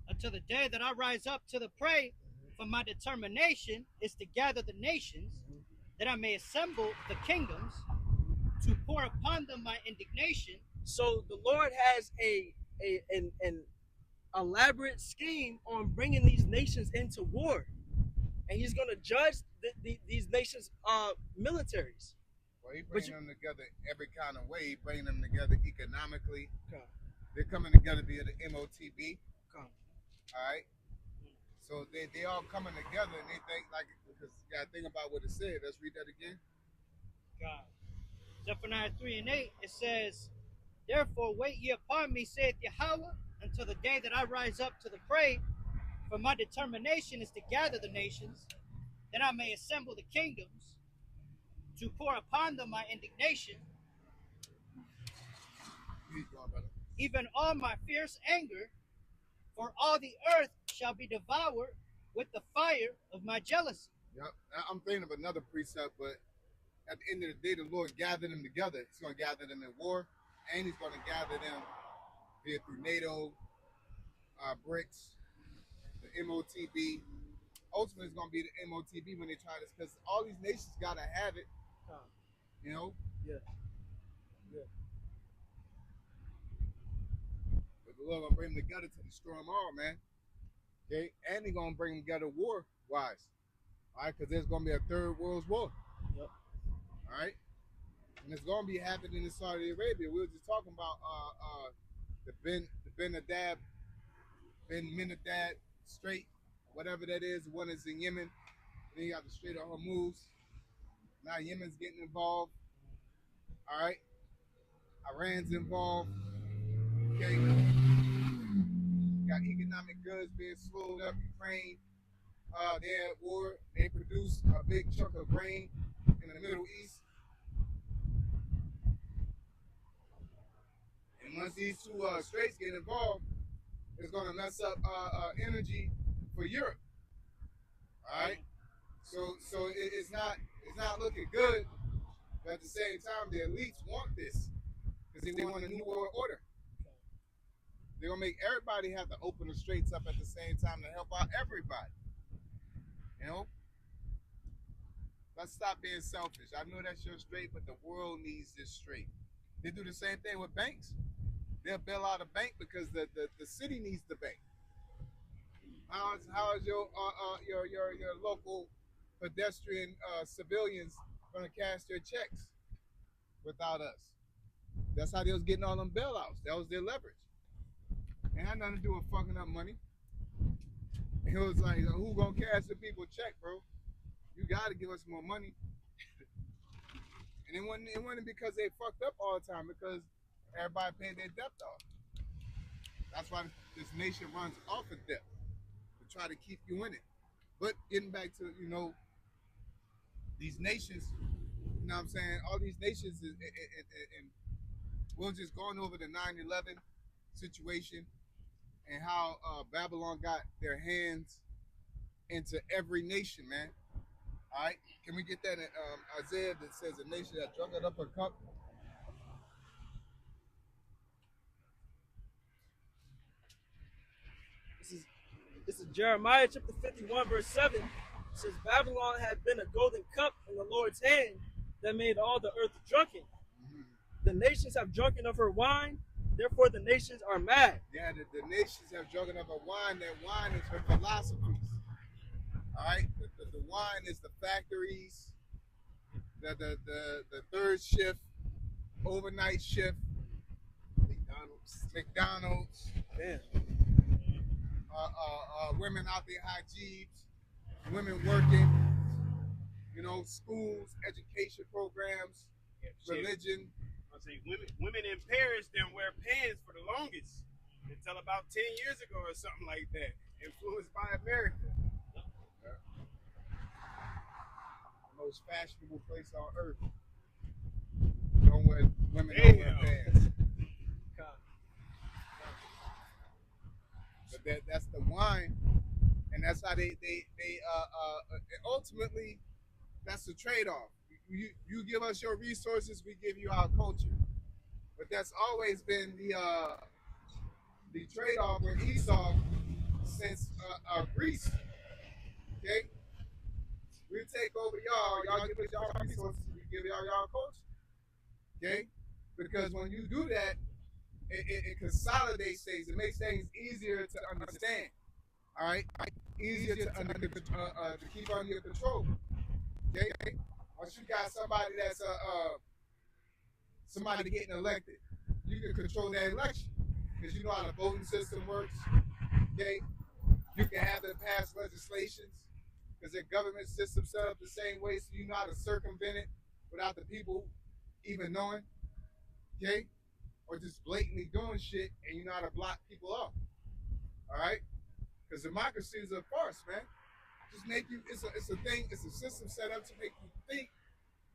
until the day that I rise up to the prey, for my determination is to gather the nations, that I may assemble the kingdoms, to pour upon them my indignation. So the Lord has an elaborate scheme on bringing these nations into war, and He's going to judge these nations' militaries. Well, He bringing them together every kind of way. He bringing them together economically. Okay. They're coming together via the MOTB. Okay. All right. So they all coming together, and they think because you got to think about what it said. Let's read that again. God. Zephaniah 3 and 8, it says, therefore wait ye upon me, saith Yahweh, until the day that I rise up to the prey, for my determination is to gather the nations, that I may assemble the kingdoms, to pour upon them my indignation, even all my fierce anger, for all the earth shall be devoured with the fire of my jealousy. Yep. I'm thinking of another precept, but at the end of the day, the Lord gathered them together. He's going to gather them in war, and He's going to gather them via through NATO, BRICS, the MOTB. Ultimately, it's going to be the MOTB when they try this, because all these nations got to have it. You know? Yeah. But the Lord going to bring them together to destroy them all, man. Okay? And He's going to bring them together war-wise. All right? Because there's going to be a third world war. Yep. All right? And it's going to be happening in Saudi Arabia. We were just talking about the Ben Minadad Strait, whatever that is. The one is in Yemen. Then you got the Strait of Hormuz. Now Yemen's getting involved. All right? Iran's involved. Okay? Got economic goods being slowed up. Ukraine, they're at war. They produce a big chunk of grain in the Middle East. And once these two straits get involved, it's going to mess up energy for Europe. All right, so it's not looking good. But at the same time, the elites want this because they want a new world order. They're gonna make everybody have to open the straits up at the same time to help out everybody. You know. Let's stop being selfish. I know that's your strait, but the world needs this strait. They do the same thing with banks. They'll bail out a bank because the city needs the bank. How is your local pedestrian civilians gonna cash their checks without us? That's how they was getting all them bailouts. That was their leverage. It had nothing to do with fucking up money. It was like, who gonna cash the people check, bro? You gotta give us more money. And it wasn't because they fucked up all the time, because everybody paid their debt off. That's why this nation runs off of debt, to try to keep you in it. But getting back to, these nations, you know what I'm saying? All these nations, and we're just going over the 9/11 situation and how Babylon got their hands into every nation, man. All right, can we get that in Isaiah that says a nation that drunk it up a cup? This is Jeremiah chapter 51, verse 7. It says, Babylon had been a golden cup in the Lord's hand that made all the earth drunken. Mm-hmm. The nations have drunken of her wine, therefore the nations are mad. Yeah, the nations have drunken of her wine. That wine is her philosophies. All right, the wine is the factories, the third shift, overnight shift, McDonald's. Damn. Women out there high jeeps, women working, you know, schools, education programs, religion. I say women in Paris didn't wear pants for the longest until about 10 years ago or something like that, influenced by America. Yeah. The most fashionable place on earth. Women don't wear pants. But that's the wine, and that's how they ultimately, that's the trade-off. You give us your resources, we give you our culture. But that's always been the trade-off with Esau since Greece. Okay, we take over y'all give us y'all resources, we give y'all culture. Okay, because when you do that, it consolidates things. It makes things easier to understand. All right, easier to keep under your control. Okay, once you got somebody that's somebody getting elected, you can control that election because you know how the voting system works. Okay, you can have them pass legislations because their government system set up the same way, so you know how to circumvent it without the people even knowing. Okay. Or just blatantly doing shit, and you know how to block people off. All right, because democracy is a farce, man. Just make you. It's a thing. It's a system set up to make you think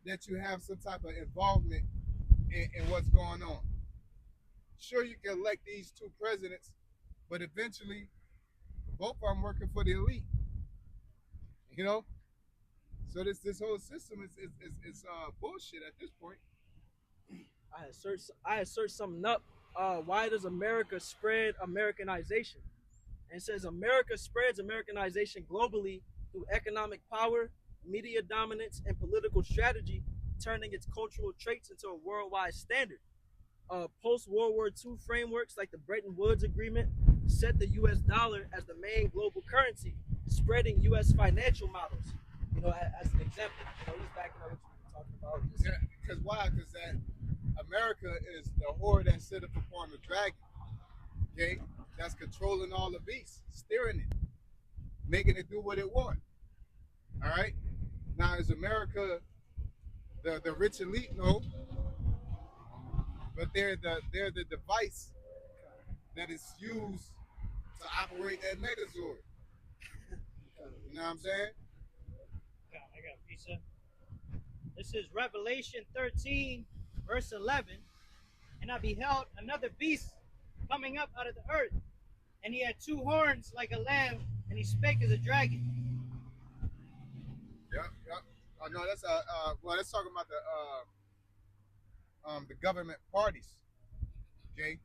that you have some type of involvement in what's going on. Sure, you can elect these two presidents, but eventually, both of them working for the elite. You know, so this whole system is bullshit at this point. I had searched something up. Why does America spread Americanization? And it says America spreads Americanization globally through economic power, media dominance, and political strategy, turning its cultural traits into a worldwide standard. Post-World War II frameworks like the Bretton Woods Agreement set the U.S. dollar as the main global currency, spreading U.S. financial models. You know, as an example, you know, he's backing up what you were talking about. Yeah, because why? Because that America is the whore that sit up upon the dragon. Okay, that's controlling all the beasts, steering it, making it do what it wants. All right. Now, is America the rich elite? No, but they're the device that is used to operate that Megazord. You know what I'm saying? I got pizza. This is Revelation 13, verse 11. And I beheld another beast coming up out of the earth, and he had two horns like a lamb, and he spake as a dragon. Yep. Oh no, that's well, let's talk about the government parties, okay?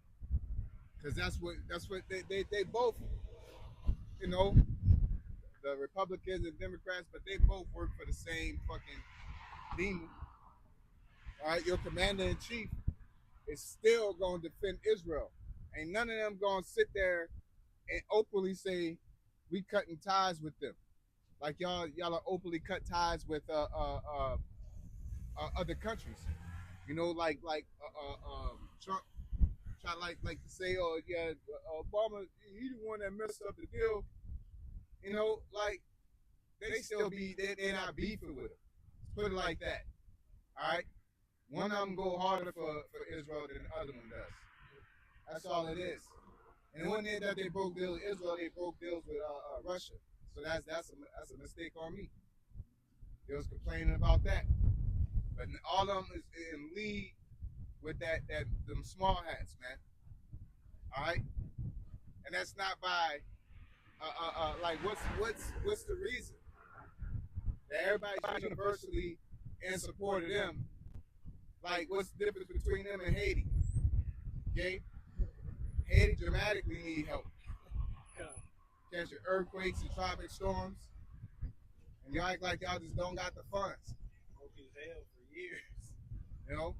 Because that's what they both, you know, the Republicans and Democrats, but they both work for the same fucking demon. All right, your commander in chief is still going to defend Israel. Ain't none of them going to sit there and openly say we cutting ties with them, like y'all are openly cut ties with other countries. You know, like Trump try like to say, oh yeah, Obama, he the one that messed up the deal. You know, like they still be they're not beefing with him. Let's put it like that. All right, one of them go harder for Israel than the other one does. That's all it is. And it wasn't that they broke deals with Israel; they broke deals with Russia. So that's a mistake on me. They was complaining about that, but all of them is in league with them small hats, man. All right, and that's not by like what's the reason that everybody's universally in support of them? Like, what's the difference between them and Haiti? Okay, Haiti dramatically need help. Catch your earthquakes and tropic storms, and y'all act like y'all just don't got the funds. Broke his hell for years. You know,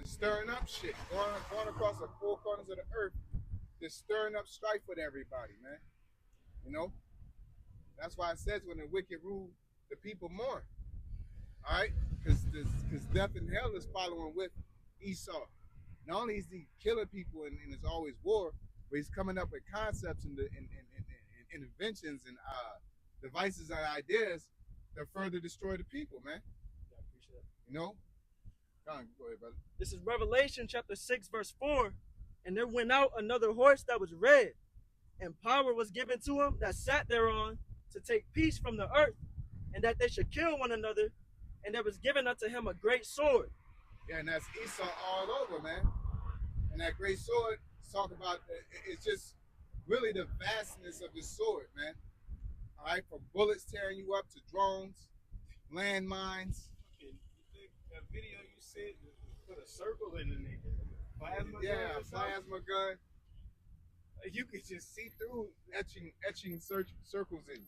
just stirring up shit, going across the four corners of the earth, just stirring up strife with everybody, man. You know, that's why it says when the wicked rule, the people mourn. All right, because death and hell is following with Esau. Not only is he killing people and there's always war, but he's coming up with concepts and inventions and devices and ideas that further destroy the people, man. Yeah, I appreciate it. You know? Go ahead, brother. This is Revelation chapter 6, verse 4. And there went out another horse that was red, and power was given to him that sat thereon to take peace from the earth, and that they should kill one another. And there was given unto him a great sword. Yeah, and that's Esau all over, man. And that great sword, talk about, it's just really the vastness of the sword, man. All right, from bullets tearing you up to drones, landmines. You think that video you said put a circle in the nigga? Plasma gun Yeah, or something? plasma gun, You could just see through. etching circles in you.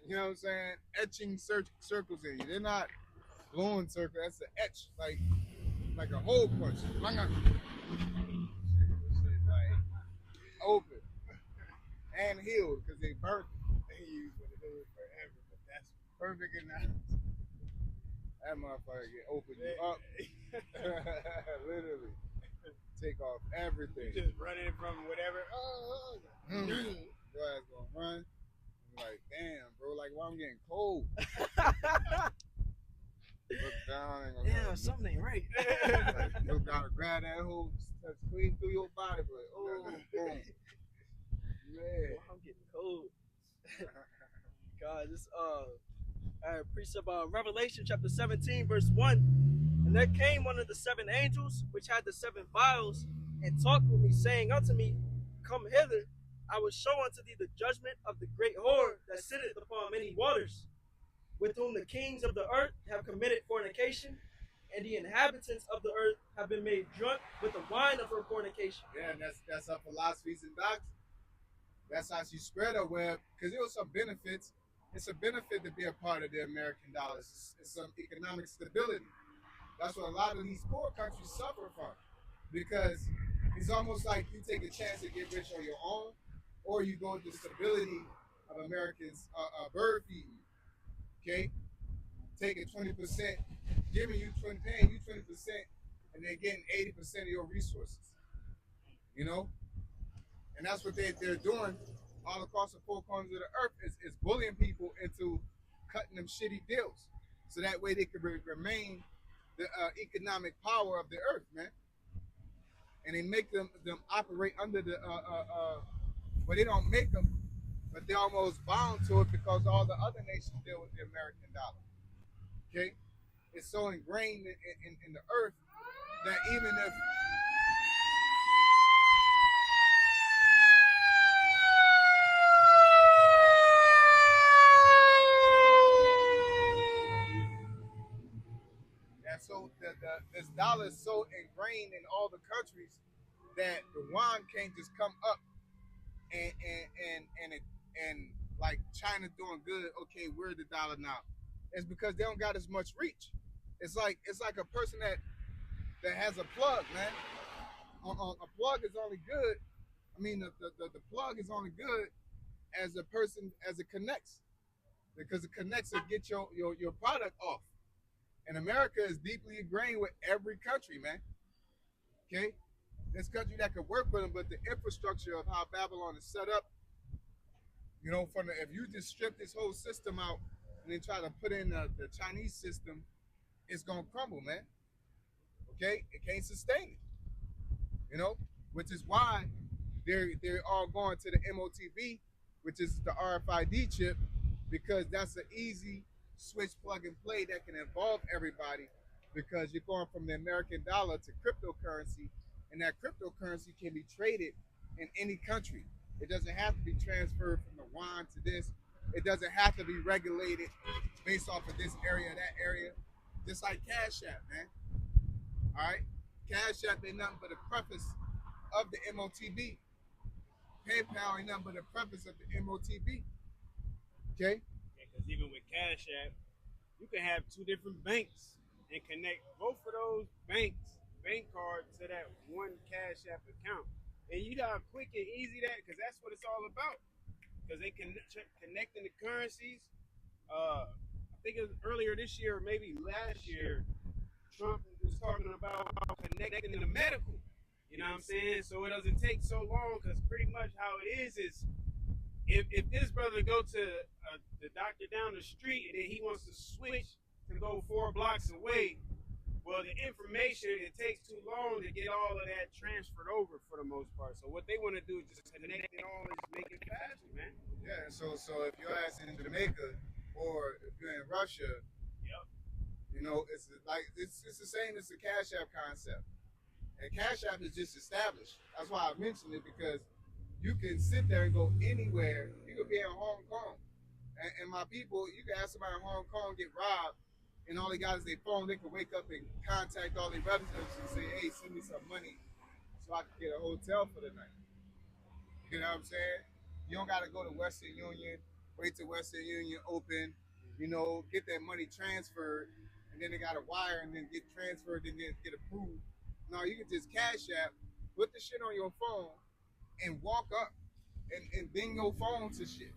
You know what I'm saying? Etching circles in you. They're not blowing circles. That's an etch, like a hole punch. Like open and healed because they burnt. They use what it is forever, but that's perfect enough. That motherfucker get open you up. Literally. Take off everything. Just running from whatever. Your ass gonna run. I'm like, damn, bro, like, why I'm getting cold? Look down and Yeah, something ain't right. like, look down and grab that hole, touch clean through your body, but boom. Man. I'm getting cold. God, this I precept Revelation chapter 17, verse 1. And there came one of the seven angels which had the seven vials, and talked with me, saying unto me, Come hither, I will show unto thee the judgment of the great whore that sitteth upon many waters, with whom the kings of the earth have committed fornication, and the inhabitants of the earth have been made drunk with the wine of her fornication. Yeah, and that's her philosophies and doctrine. That's how she spread her web, because there was some benefits. It's a benefit to be a part of the American dollar. It's some economic stability. That's what a lot of these poor countries suffer from, because it's almost like you take a chance to get rich on your own, or you go with the stability of Americans bird feeding you. Okay, taking 20%, giving you 20, paying you 20%, and then getting 80% of your resources. You know, and that's what they're doing all across the four corners of the earth is bullying people into cutting them shitty deals, so that way they can remain the economic power of the earth, man. And they make them operate under the well, they don't make them, but they're almost bound to it because all the other nations deal with the American dollar. Okay, it's so ingrained in the earth that even if so this dollar is so ingrained in all the countries that the yuan can't just come up and like China doing good. Okay, we're the dollar now. It's because they don't got as much reach. It's like a person that has a plug, man. A plug is only good. I mean, the plug is only good as a person as it connects, because it connects to get your product off. And America is deeply ingrained with every country, man. Okay? There's country that could work with them, but the infrastructure of how Babylon is set up, you know, if you just strip this whole system out and then try to put in the Chinese system, it's going to crumble, man. Okay? It can't sustain it. You know? Which is why they're all going to the MOTV, which is the RFID chip, because that's an easy switch, plug and play that can involve everybody, because you're going from the American dollar to cryptocurrency, and that cryptocurrency can be traded in any country. It doesn't have to be transferred from the yuan to this. It doesn't have to be regulated based off of this area, that area. Just like Cash App, man. All right? Cash App ain't nothing but a preface of the MOTB. PayPal ain't nothing but a preface of the MOTB. Okay? Because even with Cash App, you can have two different banks and connect both of those bank cards to that one Cash App account. And you know how quick and easy that, because that's what it's all about. Because they can connecting the currencies. I think it was earlier this year, or maybe last year, Trump was talking about connecting the medical. You know what I'm saying? So it doesn't take so long, because pretty much how it is if this brother go to the doctor down the street and then he wants to switch to go 4 blocks away, well, the information, it takes too long to get all of that transferred over for the most part. So what they want to do is just connect it all and just make it faster, man. Yeah, so if you're in Jamaica or if you're in Russia, yep, you know, it's the same as the Cash App concept. And Cash App is just established. That's why I mentioned it, because you can sit there and go anywhere. You could be in Hong Kong. And my people, you can have somebody in Hong Kong get robbed, and all they got is their phone. They can wake up and contact all their relatives and say, hey, send me some money so I can get a hotel for the night. You know what I'm saying? You don't got to go to Western Union, wait till Western Union open, you know, get that money transferred, and then they got to wire and then get transferred and then get approved. No, you can just Cash App, put the shit on your phone, and walk up and bring your phone to shit.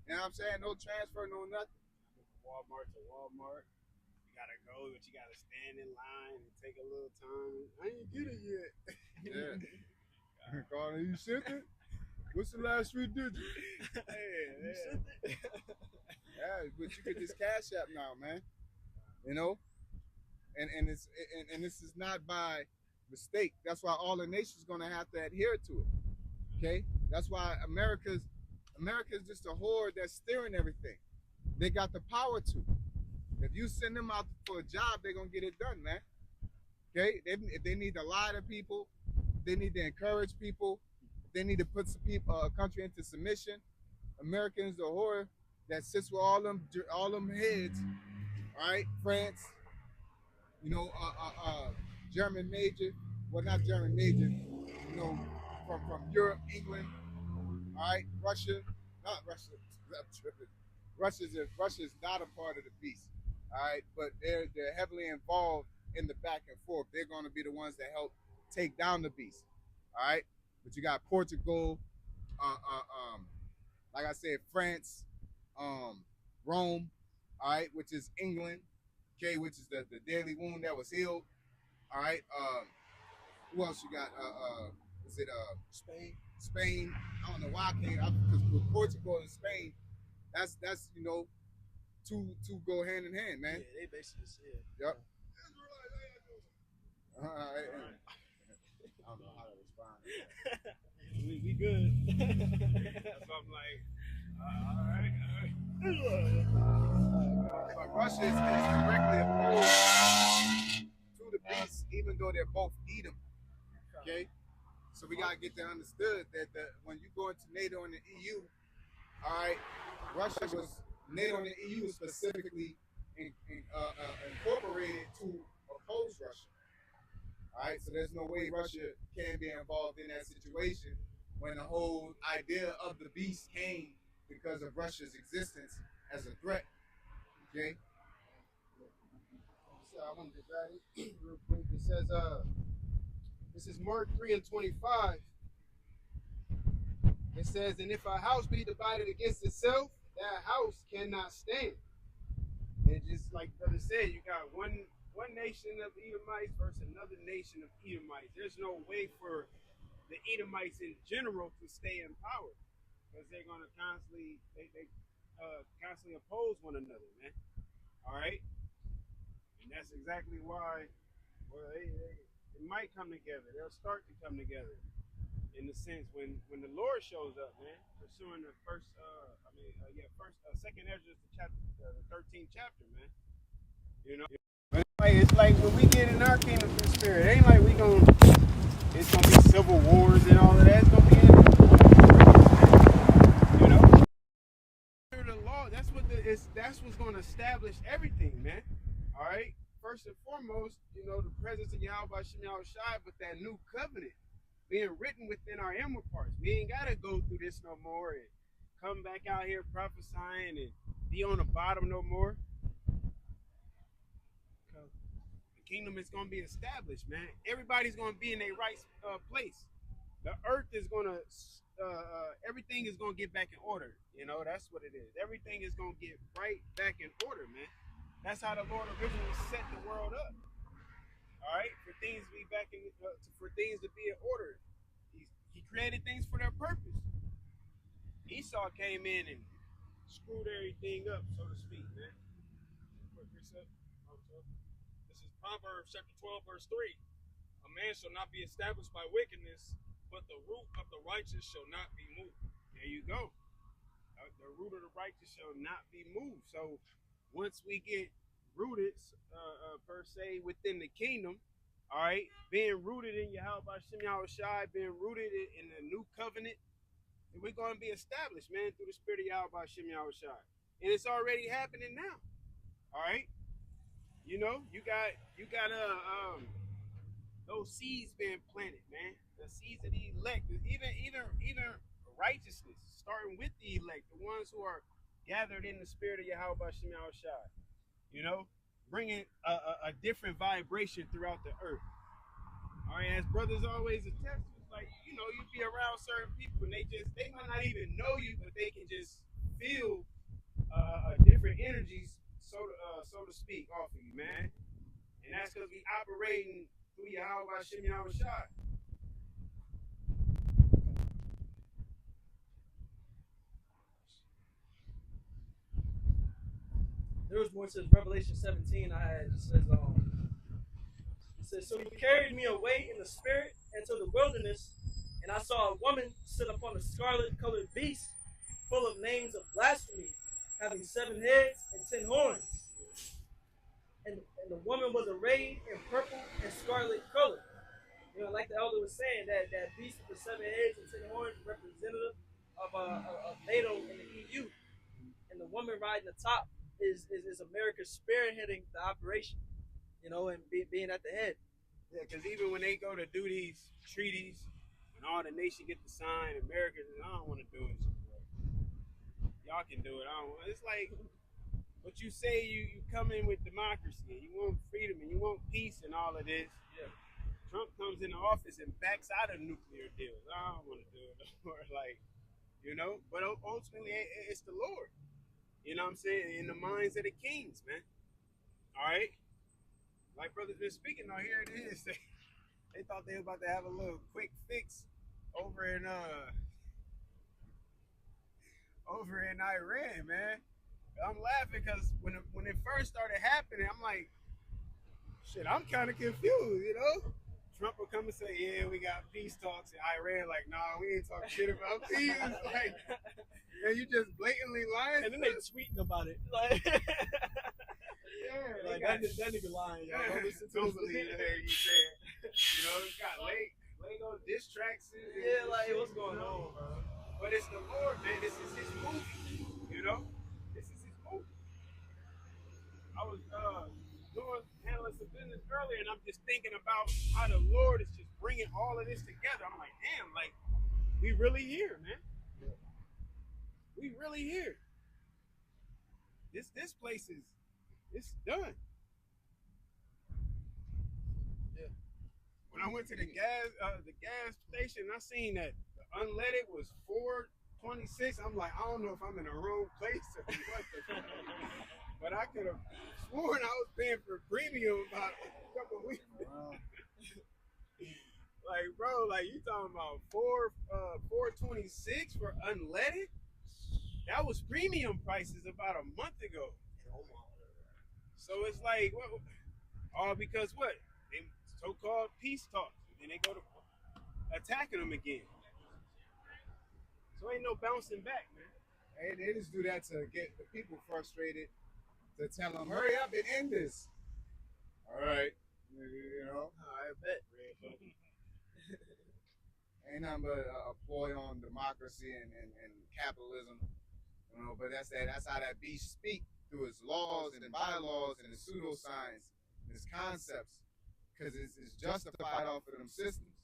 You know what I'm saying? No transfer, no nothing. Walmart to Walmart. You gotta go, but you gotta stand in line and take a little time. I ain't get it yet. Yeah. Carter, you sent it? What's the last 3 digits? You sent it? Yeah, but you could just Cash App now, man. You know? And this is not by mistake. That's why all the nations gonna have to adhere to it. Okay? That's why America's just a horde that's steering everything. They got the power to. If you send them out for a job, they're gonna get it done, man. Okay? If they need to lie to people, they need to encourage people, they need to put some people, a country into submission. Americans, the horde that sits with all them heads. All right, France. You know, German major. Well, not German major. You know, from Europe, England. All right, Russia. Not Russia. I'm tripping. Russia's not a part of the beast, all right, but they're heavily involved in the back and forth. They're going to be the ones that help take down the beast, all right. But you got Portugal, like I said, France, Rome, all right, which is England, okay, which is the deadly wound that was healed, all right. Who else you got? Is it Spain? Spain. I don't know why I can't, because with Portugal and Spain. That's you know, two go hand in hand, man. Yeah, they basically said. Yep. I don't know how to respond. we good. That's what I'm like. All right. But Russia is directly opposed to the beast, even though they're both Edom. Okay, so we gotta get that understood that when you go into NATO and the EU, all right. Russia was NATO and the EU specifically incorporated to oppose Russia. All right, so there's no way Russia can be involved in that situation when the whole idea of the beast came because of Russia's existence as a threat. Okay. So I want to get back real quick. It says, this is Mark 3:25. It says, and if a house be divided against itself, that house cannot stand. And just like brother said, you got one nation of Edomites versus another nation of Edomites. There's no way for the Edomites in general to stay in power, because they're going to constantly oppose one another, man. All right, and that's exactly why. Well, they might come together. They'll start to come together. In the sense when the Lord shows up, man, pursuing the second Ezra, the 13th chapter, man. You know, it's like when we get in our kingdom of the spirit, it ain't like we gonna civil wars and all of that's gonna be in it. You know, the law. That's what's gonna establish everything, man. All right. First and foremost, you know, the presence of Yahweh Shem Shai, but that new covenant being written within our inward parts. We ain't gotta go through this no more and come back out here prophesying and be on the bottom no more. The kingdom is gonna be established, man. Everybody's gonna be in their right place. The earth is gonna, everything is gonna get back in order. You know, that's what it is. Everything is gonna get right back in order, man. That's how the Lord originally set the world up. All right, for things to be back in, for things to be in order. He created things for their purpose. Esau came in and screwed everything up, so to speak, man. Quick precept. This is Proverbs chapter 12, verse 3. A man shall not be established by wickedness, but the root of the righteous shall not be moved. There you go. The root of the righteous shall not be moved. So once we get rooted, per se, within the kingdom, all right, being rooted in Yahweh Shem Shai, being rooted in the new covenant, we're going to be established, man, through the spirit of Yahweh Shem Shai. And it's already happening now. All right. You know, you got those seeds being planted, man. The seeds of the elect, even righteousness, starting with the elect, the ones who are gathered in the spirit of Yahweh Shem Shai. You know, bringing a different vibration throughout the earth. All right, as brothers always attest, it's like, you know, you be around certain people and they might not even know you, but they can just feel different energies, so to speak, off of you, man. And that's because we operating through Yahweh Shem Shai. There was more to Revelation 17. It says, so he carried me away in the spirit into the wilderness, and I saw a woman sit upon a scarlet-colored beast, full of names of blasphemy, having 7 heads and 10 horns. And the woman was arrayed in purple and scarlet color. You know, like the elder was saying, that beast with the 7 heads and 10 horns is representative of NATO and the EU. And the woman riding the top is America spearheading the operation, you know, and being at the head. Yeah, because even when they go to do these treaties, when all the nation get to sign, America says, I don't want to do it. Y'all can do it. I don't want. It's like, but you say you come in with democracy, and you want freedom, and you want peace, and all of this. Yeah. Trump comes into office and backs out of nuclear deals. I don't want to do it. Or like, you know. But ultimately, it's the Lord. You know what I'm saying? In the minds of the kings, man. All right? Like brothers been speaking, now here it is. They thought they were about to have a little quick fix over in Iran, man. I'm laughing because when it first started happening, I'm like, shit, I'm kind of confused, you know? Trump will come and say, yeah, we got peace talks in Iran. Like, nah, we ain't talking shit about peace. Like, and you just blatantly lying. And then they tweeting about it. Like, yeah, like that nigga lying, y'all. Don't listen to don't him. believe anything he said. You know, it's got Lego diss tracks. Yeah, like, what's going on, bro? But it's the Lord, man. This is his movie. You know? This is his movie. I was handling some business earlier, and I'm just thinking about how the Lord is just bringing all of this together. I'm like, damn, like, we really here, man. We really here. This place it's done. Yeah. When I went to the gas station, I seen that the unleaded was $4.26. I'm like, I don't know if I'm in the wrong place or what the fuck. But I could have sworn I was paying for premium about a couple of weeks. Like, bro, like you talking about $4.26 for unleaded? That was premium prices about a month ago. So it's like, what? All because what? They so-called peace talks. And then they go to attacking them again. So ain't no bouncing back, man. Hey, they just do that to get the people frustrated, to tell them, hurry up and end this. All right. You know? I bet. ain't nothing but a ploy on democracy and capitalism. You know, but that's how that beast speak through its laws and bylaws and its pseudoscience and its concepts, because it's justified off of them systems.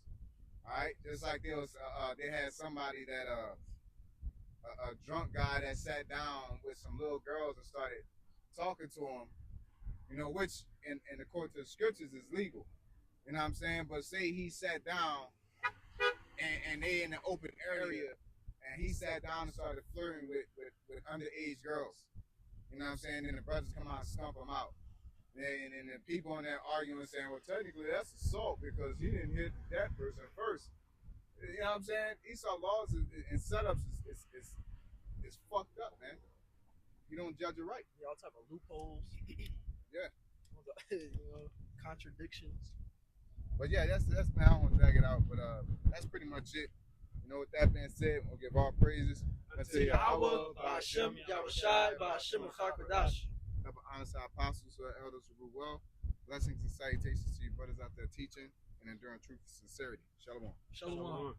All right, just like they had somebody that a drunk guy that sat down with some little girls and started talking to them, you know, which in according to the scriptures is legal. You know what I'm saying? But say he sat down and they in the open area and he sat down and started flirting with underage girls. You know what I'm saying? And the brothers come out and stump him out. And the people on there arguing saying, well, technically that's assault because he didn't hit that person first. You know what I'm saying? Esau laws and setups is fucked up, man. You don't judge it right. Yeah, all type of loopholes. Yeah. You know, contradictions. But yeah, that's man, I don't want to drag it out, but that's pretty much it. You know, with that being said, we'll give all praises unto Yahweh, Ba'ashem, Yahushai, Ba'ashem, Chakadash. Have an honest apostles or elders who rule well. Blessings and salutations to you brothers out there teaching and enduring truth and sincerity. Shalom. Shalom.